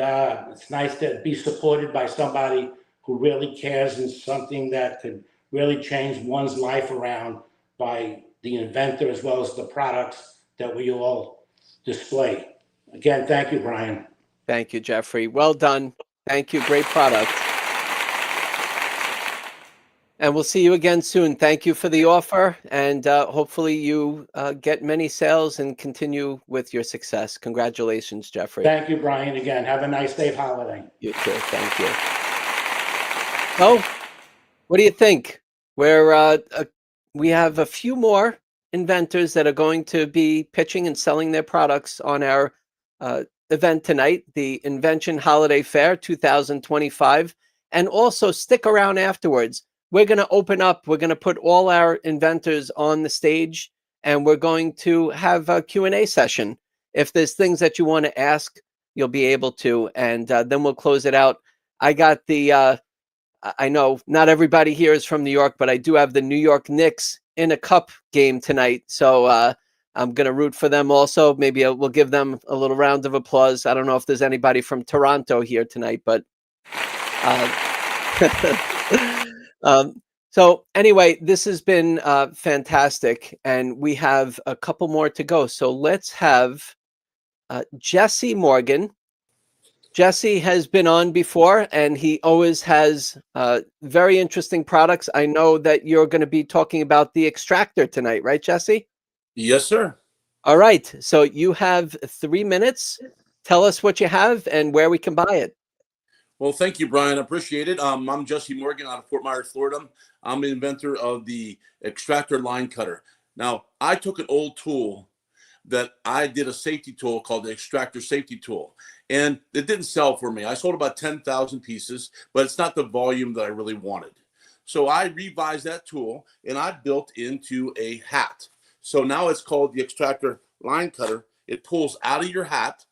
it's nice to be supported by somebody who really cares in something that could really change one's life around by the inventor as well as the products that we all display. Again, thank you, Brian. Thank you, Jeffrey. Well done. Thank you. Great product. And we'll see you again soon. Thank you for the offer. And hopefully you get many sales and continue with your success. Congratulations, Jeffrey. Thank you, Brian. Again, have a nice safe holiday. You too. Thank you. So, what do you think? We have a few more inventors that are going to be pitching and selling their products on our event tonight, the Invention Holiday Fair 2025. And also stick around afterwards. We're going to open up. We're going to put all our inventors on the stage, and we're going to have a Q&A session. If there's things that you want to ask, you'll be able to, and then we'll close it out. I got the, I know not everybody here is from New York, but I do have the New York Knicks in a cup game tonight. So I'm going to root for them also. Maybe we'll give them a little round of applause. I don't know if there's anybody from Toronto here tonight, but so anyway, this has been fantastic, and we have a couple more to go. So let's have Jesse Morgan. Jesse has been on before, and he always has very interesting products. I know that you're going to be talking about the extractor tonight, right, Jesse? Yes, sir. All right. So you have 3 minutes. Tell us what you have and where we can buy it. Well, thank you, Brian. I appreciate it. I'm Jesse Morgan out of Fort Myers, Florida. I'm the inventor of the extractor line cutter. Now, I took an old tool that I did a safety tool called the extractor safety tool, and it didn't sell for me. I sold about 10,000 pieces, but it's not the volume that I really wanted. So I revised that tool and I built into a hat. So now it's called the extractor line cutter. It pulls out of your hat.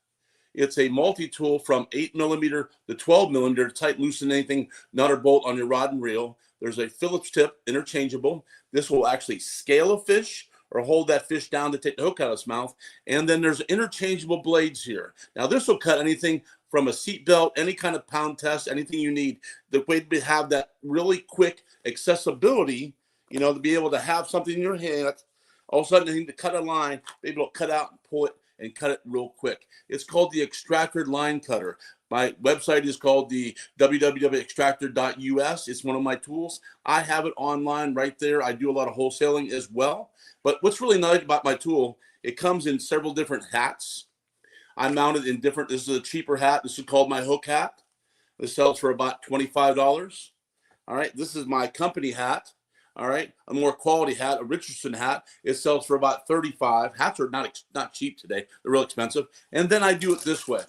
It's a multi-tool from 8mm to 12mm to tighten, loosen anything, nut or bolt on your rod and reel. There's a Phillips tip, interchangeable. This will actually scale a fish or hold that fish down to take the hook out of its mouth. And then there's interchangeable blades here. Now this will cut anything from a seat belt, any kind of pound test, anything you need. The way to have that really quick accessibility, you know, to be able to have something in your hand, all of a sudden you need to cut a line, be able to cut out and pull it and cut it real quick. It's called the extractor line cutter. My website is called the www.extractor.us. It's one of my tools. I have it online right there. I do a lot of wholesaling as well. But what's really nice about my tool, it comes in several different hats. I mount it in different, this is a cheaper hat. This is called my hook hat. This sells for about $25. All right, this is my company hat. All right, a more quality hat, a Richardson hat. It sells for about $35. Hats are not cheap today. They're real expensive. And then I do it this way.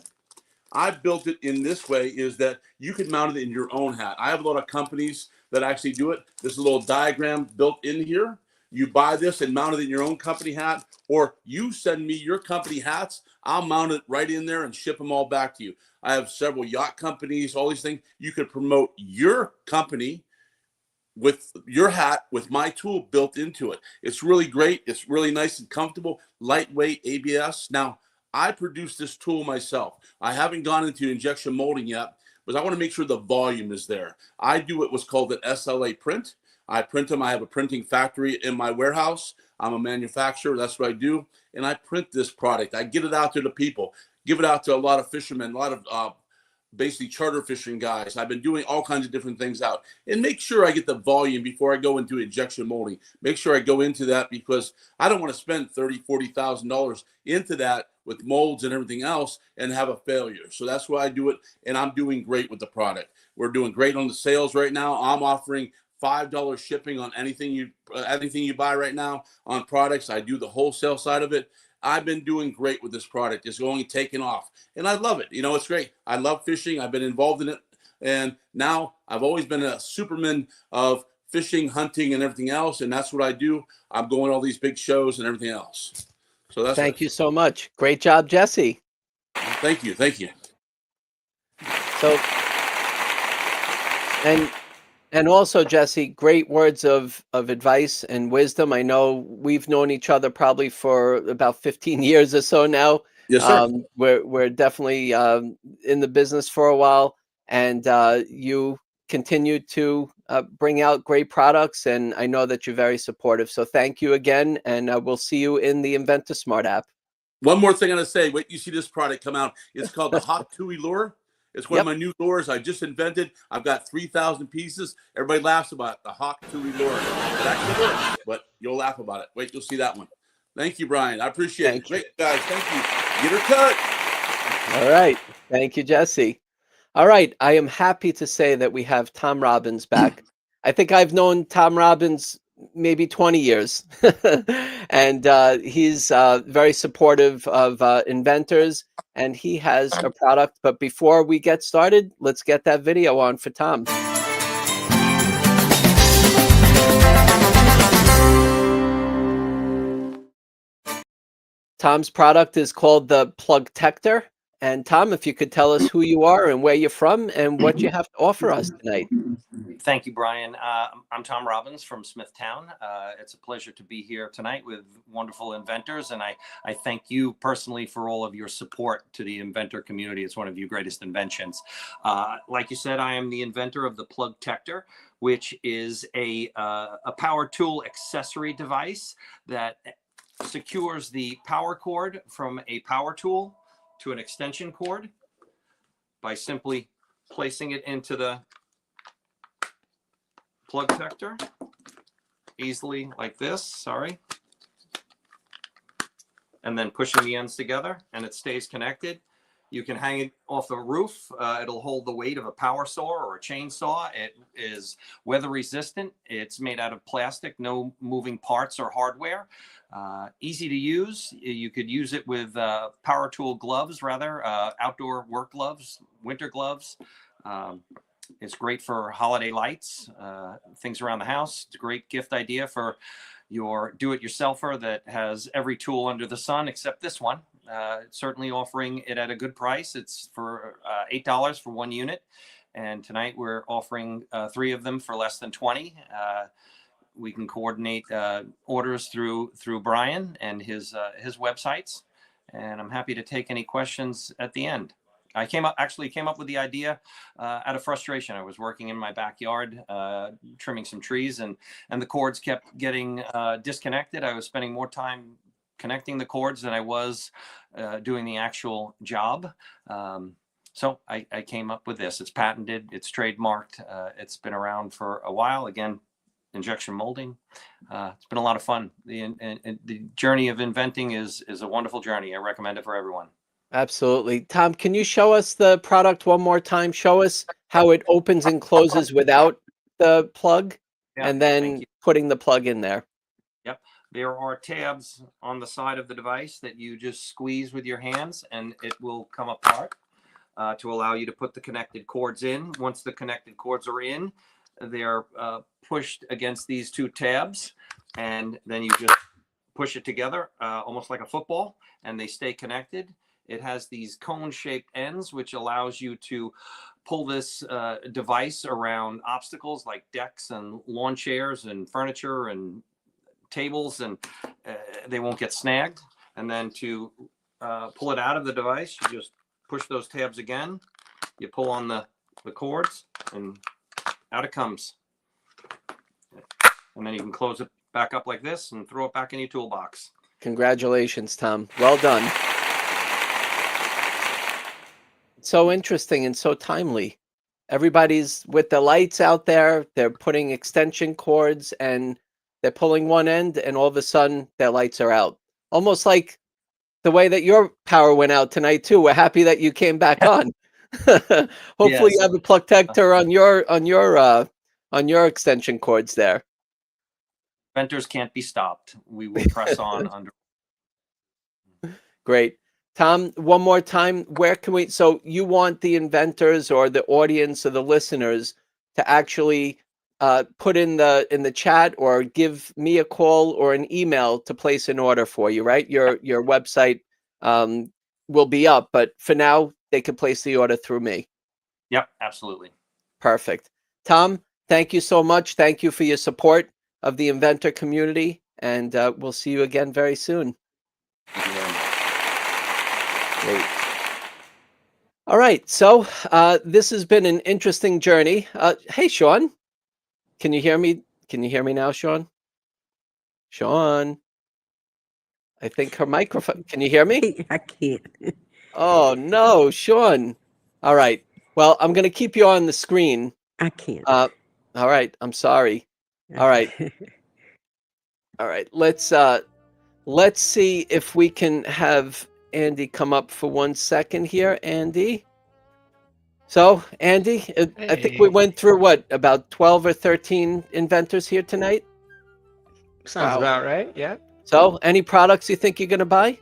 I built it in this way is that you can mount it in your own hat. I have a lot of companies that actually do it. There's a little diagram built in here. You buy this and mount it in your own company hat, or you send me your company hats. I'll mount it right in there and ship them all back to you. I have several yacht companies, all these things. You could promote your company with your hat with my tool built into it. It's really great. It's really nice and comfortable, lightweight ABS. Now, I produce this tool myself. I haven't gone into injection molding yet, but I want to make sure the volume is there. I do what's called an SLA print. I print them. I have a printing factory in my warehouse. I'm a manufacturer. That's what I do. And I print this product. I get it out to the people, give it out to a lot of fishermen, a lot of basically charter fishing guys. I've been doing all kinds of different things out, and make sure I get the volume before I go into injection molding. Make sure I go into that because I don't want to spend $30,000, $40,000 into that with molds and everything else and have a failure. So that's why I do it, and I'm doing great with the product. We're doing great on the sales right now. I'm offering $5 shipping on anything you buy right now on products. I do the wholesale side of it. I've been doing great with this product. It's going taking off, and I love it. You know, it's great. I love fishing. I've been involved in it, and now I've always been a superman of fishing, hunting, and everything else, and that's what I do. I'm going to all these big shows and everything else. So that's Thank you so much. Great job, Jesse. Thank you. Thank you. So, and also, Jesse, great words of advice and wisdom. I know we've known each other probably for about 15 years or so now. Yes, sir. We're definitely in the business for a while, and you continue to bring out great products, and I know that you're very supportive. So thank you again, and we'll see you in the Inventor Smart app. One more thing I'm going to say. Wait, you see this product come out. It's called the Hot Tui Lure. It's one of my new lures I just invented. I've got 3,000 pieces. Everybody laughs about the Hot Tui Lure. It actually works, but you'll laugh about it. Wait, you'll see that one. Thank you, Brian. I appreciate it. Great, guys. Thank you. Get her cut. All right. Thank you, Jesse. All right. I am happy to say that we have Tom Robbins back. I think I've known Tom Robbins maybe 20 years, and he's very supportive of inventors, and he has a product. But before we get started, let's get that video on for Tom. Tom's product is called the Plugtector. And Tom, if you could tell us who you are and where you're from and what you have to offer us tonight. Thank you, Brian. I'm Tom Robbins from Smithtown. It's a pleasure to be here tonight with wonderful inventors, and I thank you personally for all of your support to the inventor community. It's one of your greatest inventions. Like you said, I am the inventor of the Plugtector, which is a power tool accessory device that secures the power cord from a power tool to an extension cord by simply placing it into the Plugtector easily like this, sorry, and then pushing the ends together, and it stays connected. You can hang it off the roof. It'll hold the weight of a power saw or a chainsaw. It is weather resistant. It's made out of plastic, no moving parts or hardware. Easy to use. You could use it with power tool gloves, rather, outdoor work gloves, winter gloves. It's great for holiday lights, things around the house. It's a great gift idea for your do-it-yourselfer that has every tool under the sun except this one. Certainly offering it at a good price. It's for $8 for one unit. And tonight we're offering 3 of them for less than 20. We can coordinate orders through Brian and his websites. And I'm happy to take any questions at the end. I actually came up with the idea out of frustration. I was working in my backyard, trimming some trees, and the cords kept getting disconnected. I was spending more time connecting the cords than I was doing the actual job. So I came up with this. It's patented. It's trademarked. It's been around for a while. Again, injection molding. It's been a lot of fun. The journey of inventing is a wonderful journey. I recommend it for everyone. Absolutely. Tom, can you show us the product one more time? Show us how it opens and closes without the plug, and then putting the plug in there. Yep. There are tabs on the side of the device that you just squeeze with your hands, and it will come apart to allow you to put the connected cords in. Once the connected cords are in, they're pushed against these 2 tabs, and then you just push it together almost like a football, and they stay connected. It has these cone-shaped ends, which allows you to pull this device around obstacles like decks and lawn chairs and furniture and tables, and they won't get snagged. And then to pull it out of the device, you just push those tabs again. You pull on the cords, and out it comes. And then you can close it back up like this and throw it back in your toolbox. Congratulations, Tom. Well done. So interesting and so timely. Everybody's with the lights out there. They're putting extension cords and they're pulling one end, and all of a sudden their lights are out. Almost like the way that your power went out tonight too. We're happy that you came back on. Hopefully you have a Plugtector on your extension cords there. Inventors can't be stopped. We will press on under. Great. Tom, one more time, where can we, so you want the inventors or the audience or the listeners to actually put in the chat or give me a call or an email to place an order for you, right? Your website will be up, but for now they can place the order through me. Yep, absolutely. Perfect. Tom, thank you so much. Thank you for your support of the inventor community, and we'll see you again very soon. Thank you very much. Great. All right, so this has been an interesting journey. Hey, Sean, can you hear me? Can you hear me now, Sean? Sean, I think her microphone. Can you hear me? I can't. Oh no, Sean. All right. Well, I'm going to keep you on the screen. I can't. All right. I'm sorry. All right. All right. Let's see if we can have Andy come up for 1 second here. Andy. So, Andy, I think we went through what, about 12 or 13 inventors here tonight? Sounds about right. Yeah. So, any products you think you're going to buy?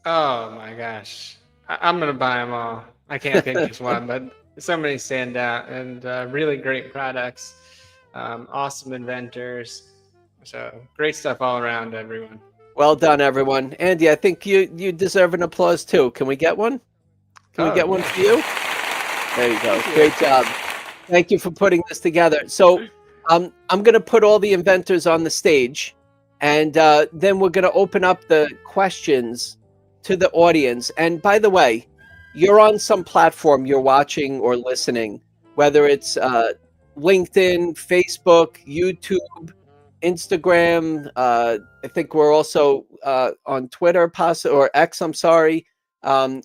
Oh my gosh. I'm going to buy them all. I can't pick just one, but so many stand out, and really great products. Awesome inventors. So great stuff all around, everyone. Well done, everyone. Andy, I think you deserve an applause too. Can we get one? Can we get one for you? There you go. Great job. Thank you for putting this together. So I'm going to put all the inventors on the stage, and then we're going to open up the questions to the audience. And by the way, you're on some platform you're watching or listening, whether it's LinkedIn, Facebook, YouTube, Instagram. I think we're also on Twitter, or X, I'm sorry.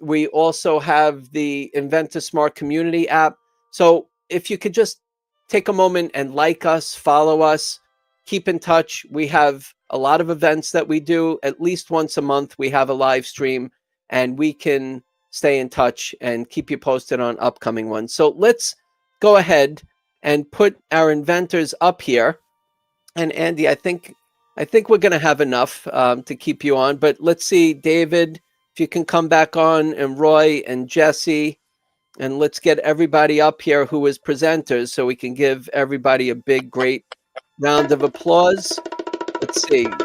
We also have the Inventor Smart community app. So if you could just take a moment and like us, follow us, keep in touch. We have a lot of events that we do. At least once a month, we have a live stream, and we can stay in touch and keep you posted on upcoming ones. So let's go ahead and put our inventors up here. And Andy, I think we're going to have enough to keep you on. But let's see, David, if you can come back on, and Roy and Jesse, and let's get everybody up here who is presenters, so we can give everybody a big, great round of applause. Let's see. There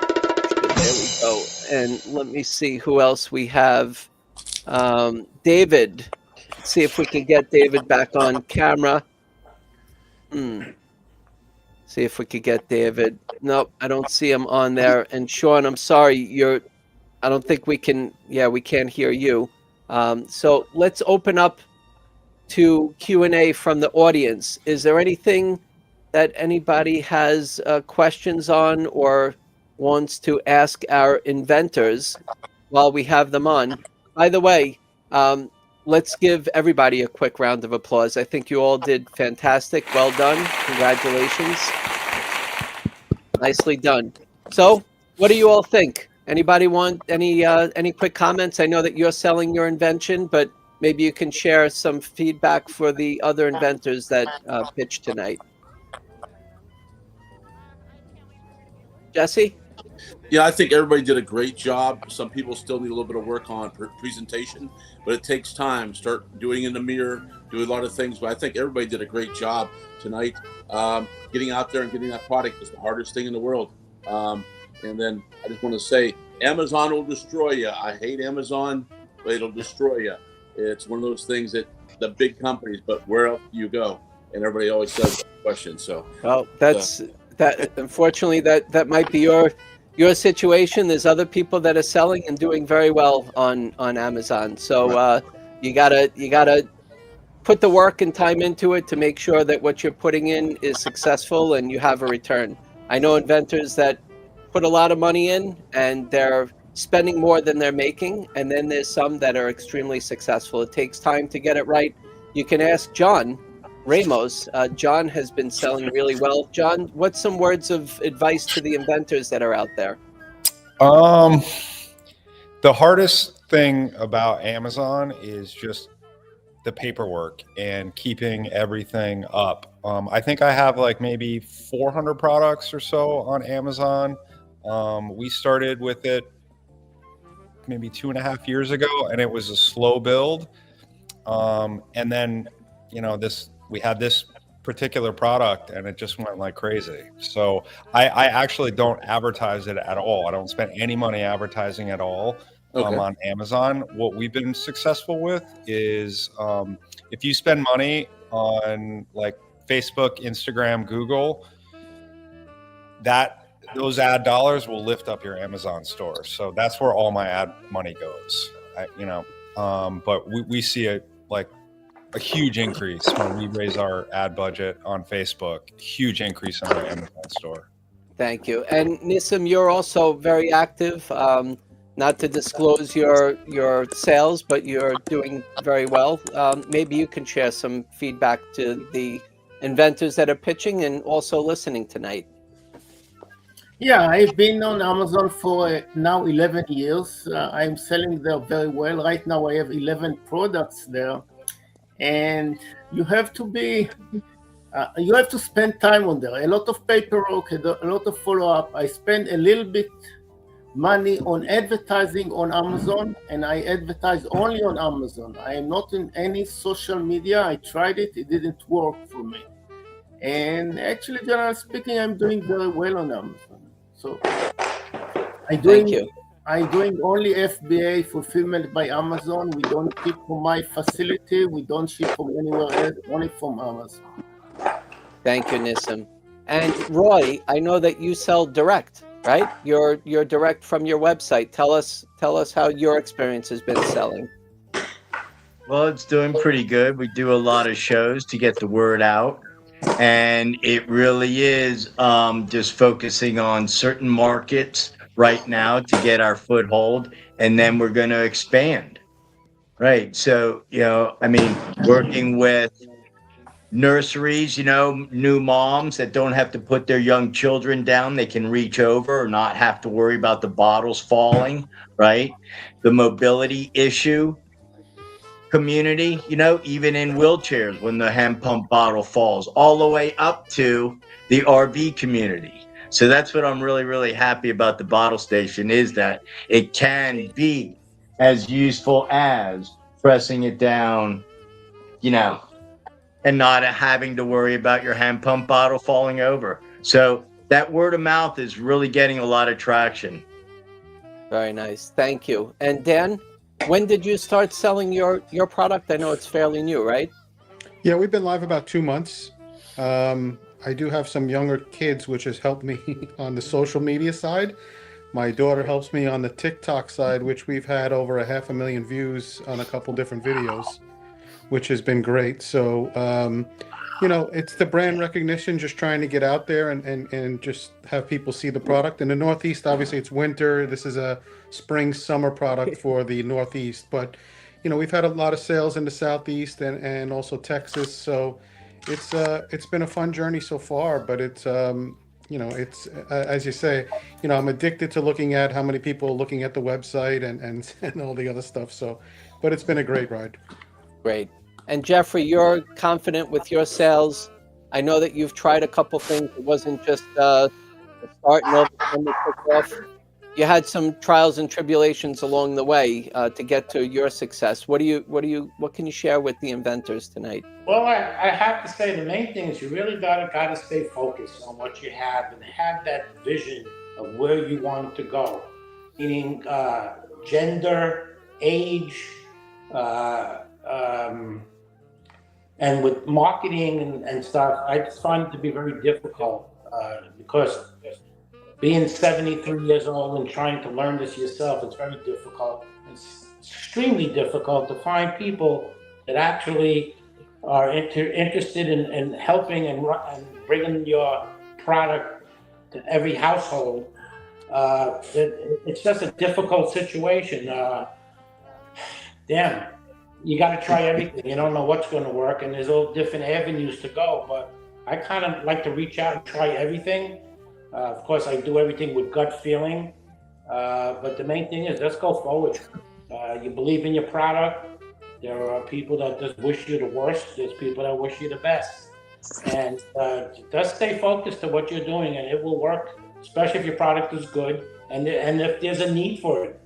we go. And let me see who else we have. David. Let's see if we can get David back on camera. See if we could get David. Nope, I don't see him on there. And Sean, I'm sorry, I don't think we can. Yeah, we can't hear you. So let's open up to Q&A from the audience. Is there anything that anybody has questions on or wants to ask our inventors while we have them on? By the way, let's give everybody a quick round of applause. I think you all did fantastic. Well done. Congratulations. Nicely done. So what do you all think? Anybody want any quick comments? I know that you're selling your invention, but maybe you can share some feedback for the other inventors that pitched tonight. Jesse? Yeah, I think everybody did a great job. Some people still need a little bit of work on presentation, but it takes time. Start doing in the mirror, do a lot of things. But I think everybody did a great job tonight. Getting out there and getting that product is the hardest thing in the world. And then I just want to say, Amazon will destroy you. I hate Amazon, but it'll destroy you. It's one of those things that the big companies, but where else do you go? And everybody always says that question. So, well, that. Unfortunately, that might be your situation. There's other people that are selling and doing very well on Amazon. So you gotta put the work and time into it to make sure that what you're putting in is successful and you have a return. I know inventors that put a lot of money in and they're spending more than they're making, and then there's some that are extremely successful. It takes time to get it right. You can ask John Ramos. John has been selling really well. John, what's some words of advice to the inventors that are out there? The hardest thing about Amazon is just the paperwork and keeping everything up. I think I have like maybe 400 products or so on Amazon. We started with it maybe 2.5 years ago, and it was a slow build. And then, we had this particular product and it just went like crazy. So I actually don't advertise it at all. I don't spend any money advertising at all on Amazon. What we've been successful with is if you spend money on like Facebook, Instagram, Google, those ad dollars will lift up your Amazon store. So that's where all my ad money goes. But we see a huge increase when we raise our ad budget on Facebook. Huge increase in our Amazon store. Thank you. And Nissim, you're also very active. Not to disclose your sales, but you're doing very well. Maybe you can share some feedback to the inventors that are pitching and also listening tonight. Yeah, I've been on Amazon for now 11 years. I'm selling there very well. Right now I have 11 products there. And you have to spend time on there. A lot of paperwork, a lot of follow-up. I spend a little bit money on advertising on Amazon, and I advertise only on Amazon. I am not in any social media. I tried it. It didn't work for me. And actually, generally speaking, I'm doing very well on Amazon. So I'm doing only FBA, fulfillment by Amazon. We don't ship from my facility. We don't ship from anywhere else, only from Amazon. Thank you, Nissim. And Roy, I know that you sell direct, right? You're direct from your website. Tell us how your experience has been selling. Well, it's doing pretty good. We do a lot of shows to get the word out. And it really is just focusing on certain markets right now to get our foothold, and then we're going to expand. Right. So, working with nurseries, new moms that don't have to put their young children down, they can reach over or not have to worry about the bottles falling, right? The mobility issue community, even in wheelchairs when the hand pump bottle falls, all the way up to the RV community. So that's what I'm really, really happy about the bottle station, is that it can be as useful as pressing it down, and not having to worry about your hand pump bottle falling over. So that word of mouth is really getting a lot of traction. Very nice. Thank you. And Dan, when did you start selling your product? I know it's fairly new, right? Yeah, we've been live about 2 months. I do have some younger kids, which has helped me on the social media side. My daughter helps me on the TikTok side, which we've had over 500,000 views on a couple different videos, which has been great. So, it's the brand recognition, just trying to get out there and just have people see the product. In the Northeast, obviously it's winter. This is a spring, summer product for the Northeast. But, we've had a lot of sales in the Southeast and also Texas. So it's been a fun journey so far, but it's, it's, as you say, I'm addicted to looking at how many people are looking at the website and all the other stuff. So, but it's been a great ride. Great. And Jeffrey, you're confident with your sales. I know that you've tried a couple things. It wasn't just a start and all of a sudden it took off. You had some trials and tribulations along the way to get to your success. What can you share with the inventors tonight? Well, I have to say the main thing is you really gotta stay focused on what you have and have that vision of where you want to go. Meaning gender, age, and with marketing and stuff, I just find it to be very difficult because being 73 years old and trying to learn this yourself, it's very difficult. It's extremely difficult to find people that actually are interested in helping and bringing your product to every household. It's just a difficult situation. You got to try everything. You don't know what's going to work, and there's all different avenues to go. But I kind of like to reach out and try everything. Of course, I do everything with gut feeling. But the main thing is, let's go forward. You believe in your product. There are people that just wish you the worst. There's people that wish you the best. And just stay focused to what you're doing, and it will work, especially if your product is good and if there's a need for it.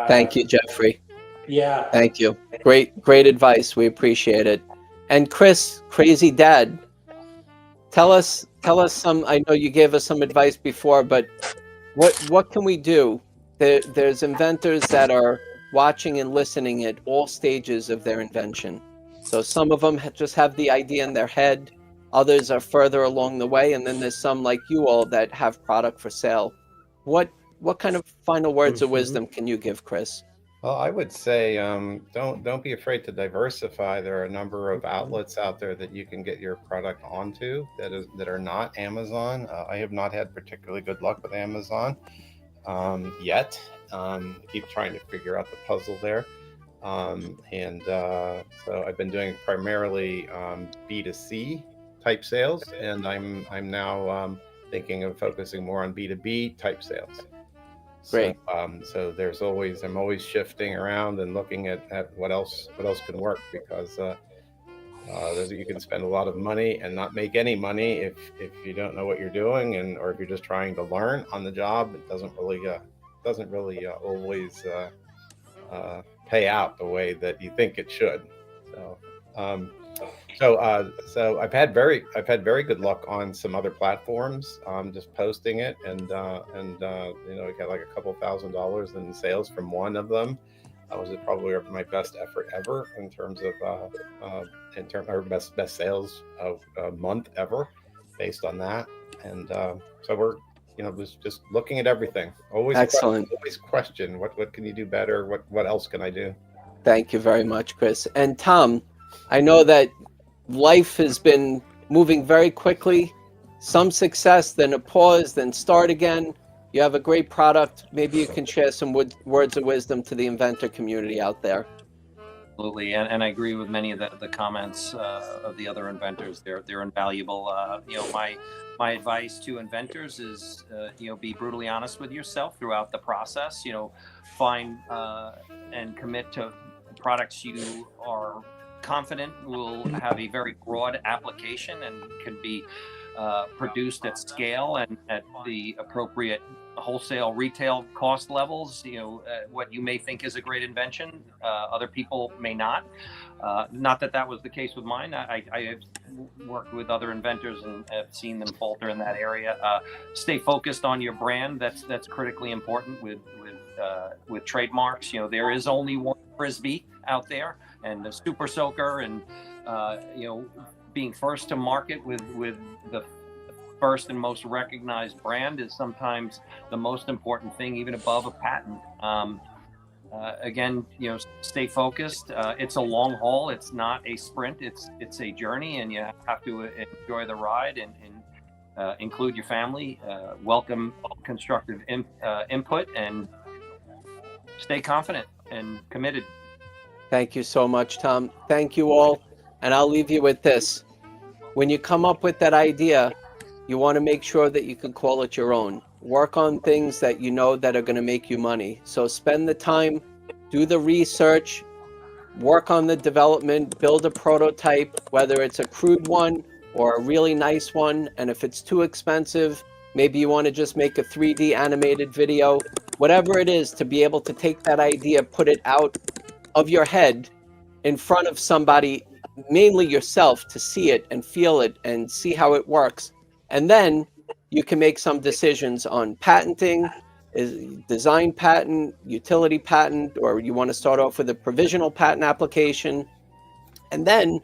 Thank you, Jeffrey. Yeah. Thank you. Great advice. We appreciate it. And Chris, crazy dad, tell us some. I know you gave us some advice before, but what can we do? There's inventors that are watching and listening at all stages of their invention. So some of them just have the idea in their head. Others are further along the way, and then there's some like you all that have product for sale. What kind of final words of wisdom can you give, Chris? Well, I would say don't be afraid to diversify. There are a number of outlets out there that you can get your product onto that are not Amazon. I have not had particularly good luck with Amazon yet. Keep trying to figure out the puzzle there. So I've been doing primarily B2C type sales, and I'm now thinking of focusing more on B2B type sales. Great. So I'm always shifting around and looking at what else can work, because you can spend a lot of money and not make any money if you don't know what you're doing, or if you're just trying to learn on the job. It doesn't really always pay out the way that you think it should. So I've had very good luck on some other platforms, just posting it, and I got like a couple $1,000s in sales from one of them. That was probably my best effort ever in terms of best sales of a month ever, based on that. And so we're just looking at everything. Always excellent. Always question what can you do better? What else can I do? Thank you very much, Chris. And Tom, I know that life has been moving very quickly. Some success, then a pause, then start again. You have a great product. Maybe you can share some words of wisdom to the inventor community out there. Absolutely, and I agree with many of the comments of the other inventors. They're invaluable. My advice to inventors is be brutally honest with yourself throughout the process. Find and commit to products you are confident will have a very broad application and can be produced at scale and at the appropriate wholesale retail cost levels. What you may think is a great invention, other people may not. Not that was the case with mine. I have worked with other inventors and have seen them falter in that area. Stay focused on your brand. That's critically important with trademarks. There is only one Frisbee out there, and the Super Soaker, and being first to market with the first and most recognized brand is sometimes the most important thing, even above a patent. Again, stay focused. It's a long haul. It's not a sprint. It's a journey, and you have to enjoy the ride and include your family. Welcome constructive input, and stay confident and committed. Thank you so much, Tom. Thank you all. And I'll leave you with this. When you come up with that idea, you want to make sure that you can call it your own. Work on things that you know that are going to make you money. So spend the time, do the research, work on the development, build a prototype, whether it's a crude one or a really nice one. And if it's too expensive, maybe you want to just make a 3D animated video, whatever it is, to be able to take that idea, put it out of your head in front of somebody, mainly yourself, to see it and feel it and see how it works. And then you can make some decisions on patenting, design patent, utility patent, or you want to start off with a provisional patent application. And then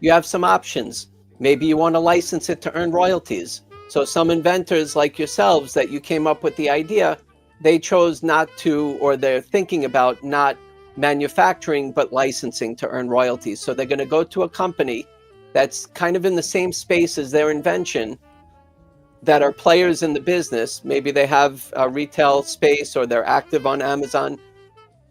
you have some options. Maybe you want to license it to earn royalties. So some inventors like yourselves that you came up with the idea, they chose not to, or they're thinking about not manufacturing, but licensing to earn royalties. So they're going to go to a company that's kind of in the same space as their invention, that are players in the business. Maybe they have a retail space or they're active on Amazon.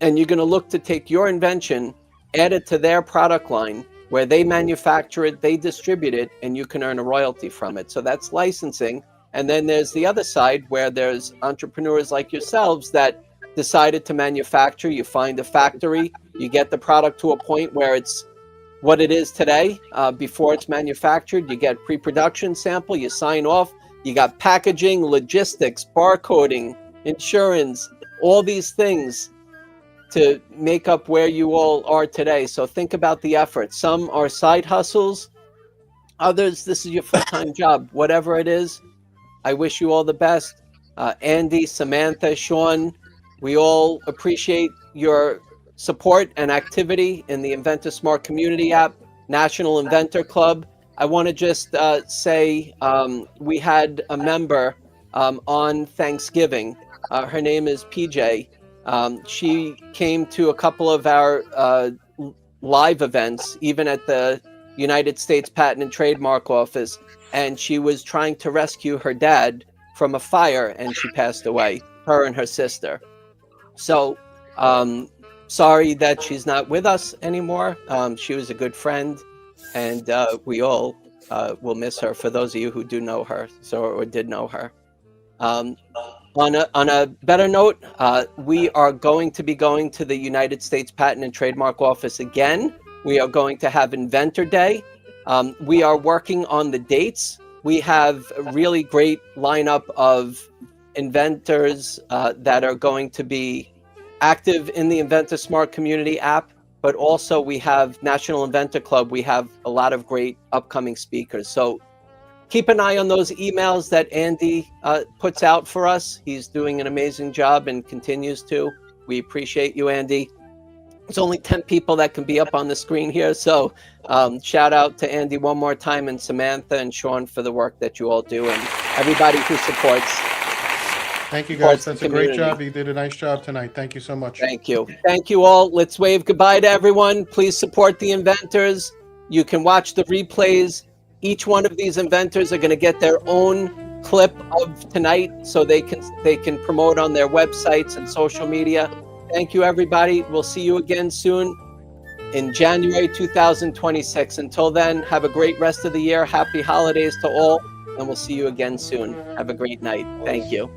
And you're going to look to take your invention, add it to their product line where they manufacture it, they distribute it, and you can earn a royalty from it. So that's licensing. And then there's the other side where there's entrepreneurs like yourselves that decided to manufacture. You find a factory, you get the product to a point where it's what it is today. Before it's manufactured, you get pre-production sample, you sign off, you got packaging, logistics, barcoding, insurance, all these things to make up where you all are today. So think about the effort. Some are side hustles. Others, this is your full-time job. Whatever it is, I wish you all the best. Andy, Samantha, Sean, we all appreciate your support and activity in the Inventor Smart community app, National Inventor Club. I want to just say we had a member on Thanksgiving. Her name is PJ. She came to a couple of our live events, even at the United States Patent and Trademark Office, and she was trying to rescue her dad from a fire, and she passed away, her and her sister. So sorry that she's not with us anymore. She was a good friend, and we all will miss her, for those of you who do know her, or did know her. On a better note, we are going to be going to the United States Patent and Trademark Office again. We are going to have Inventor Day. We are working on the dates. We have a really great lineup of inventors that are going to be active in the Inventor Smart community app, but also we have National Inventor Club. We have a lot of great upcoming speakers. So keep an eye on those emails that Andy puts out for us. He's doing an amazing job and continues to. We appreciate you, Andy. It's only 10 people that can be up on the screen here. So shout out to Andy one more time, and Samantha and Sean for the work that you all do, and everybody who supports. Thank you, guys. That's a great job. You did a nice job tonight. Thank you so much. Thank you. Thank you all. Let's wave goodbye to everyone. Please support the inventors. You can watch the replays. Each one of these inventors are going to get their own clip of tonight, so they can promote on their websites and social media. Thank you, everybody. We'll see you again soon in January 2026. Until then, have a great rest of the year. Happy holidays to all, and we'll see you again soon. Have a great night. Thank you.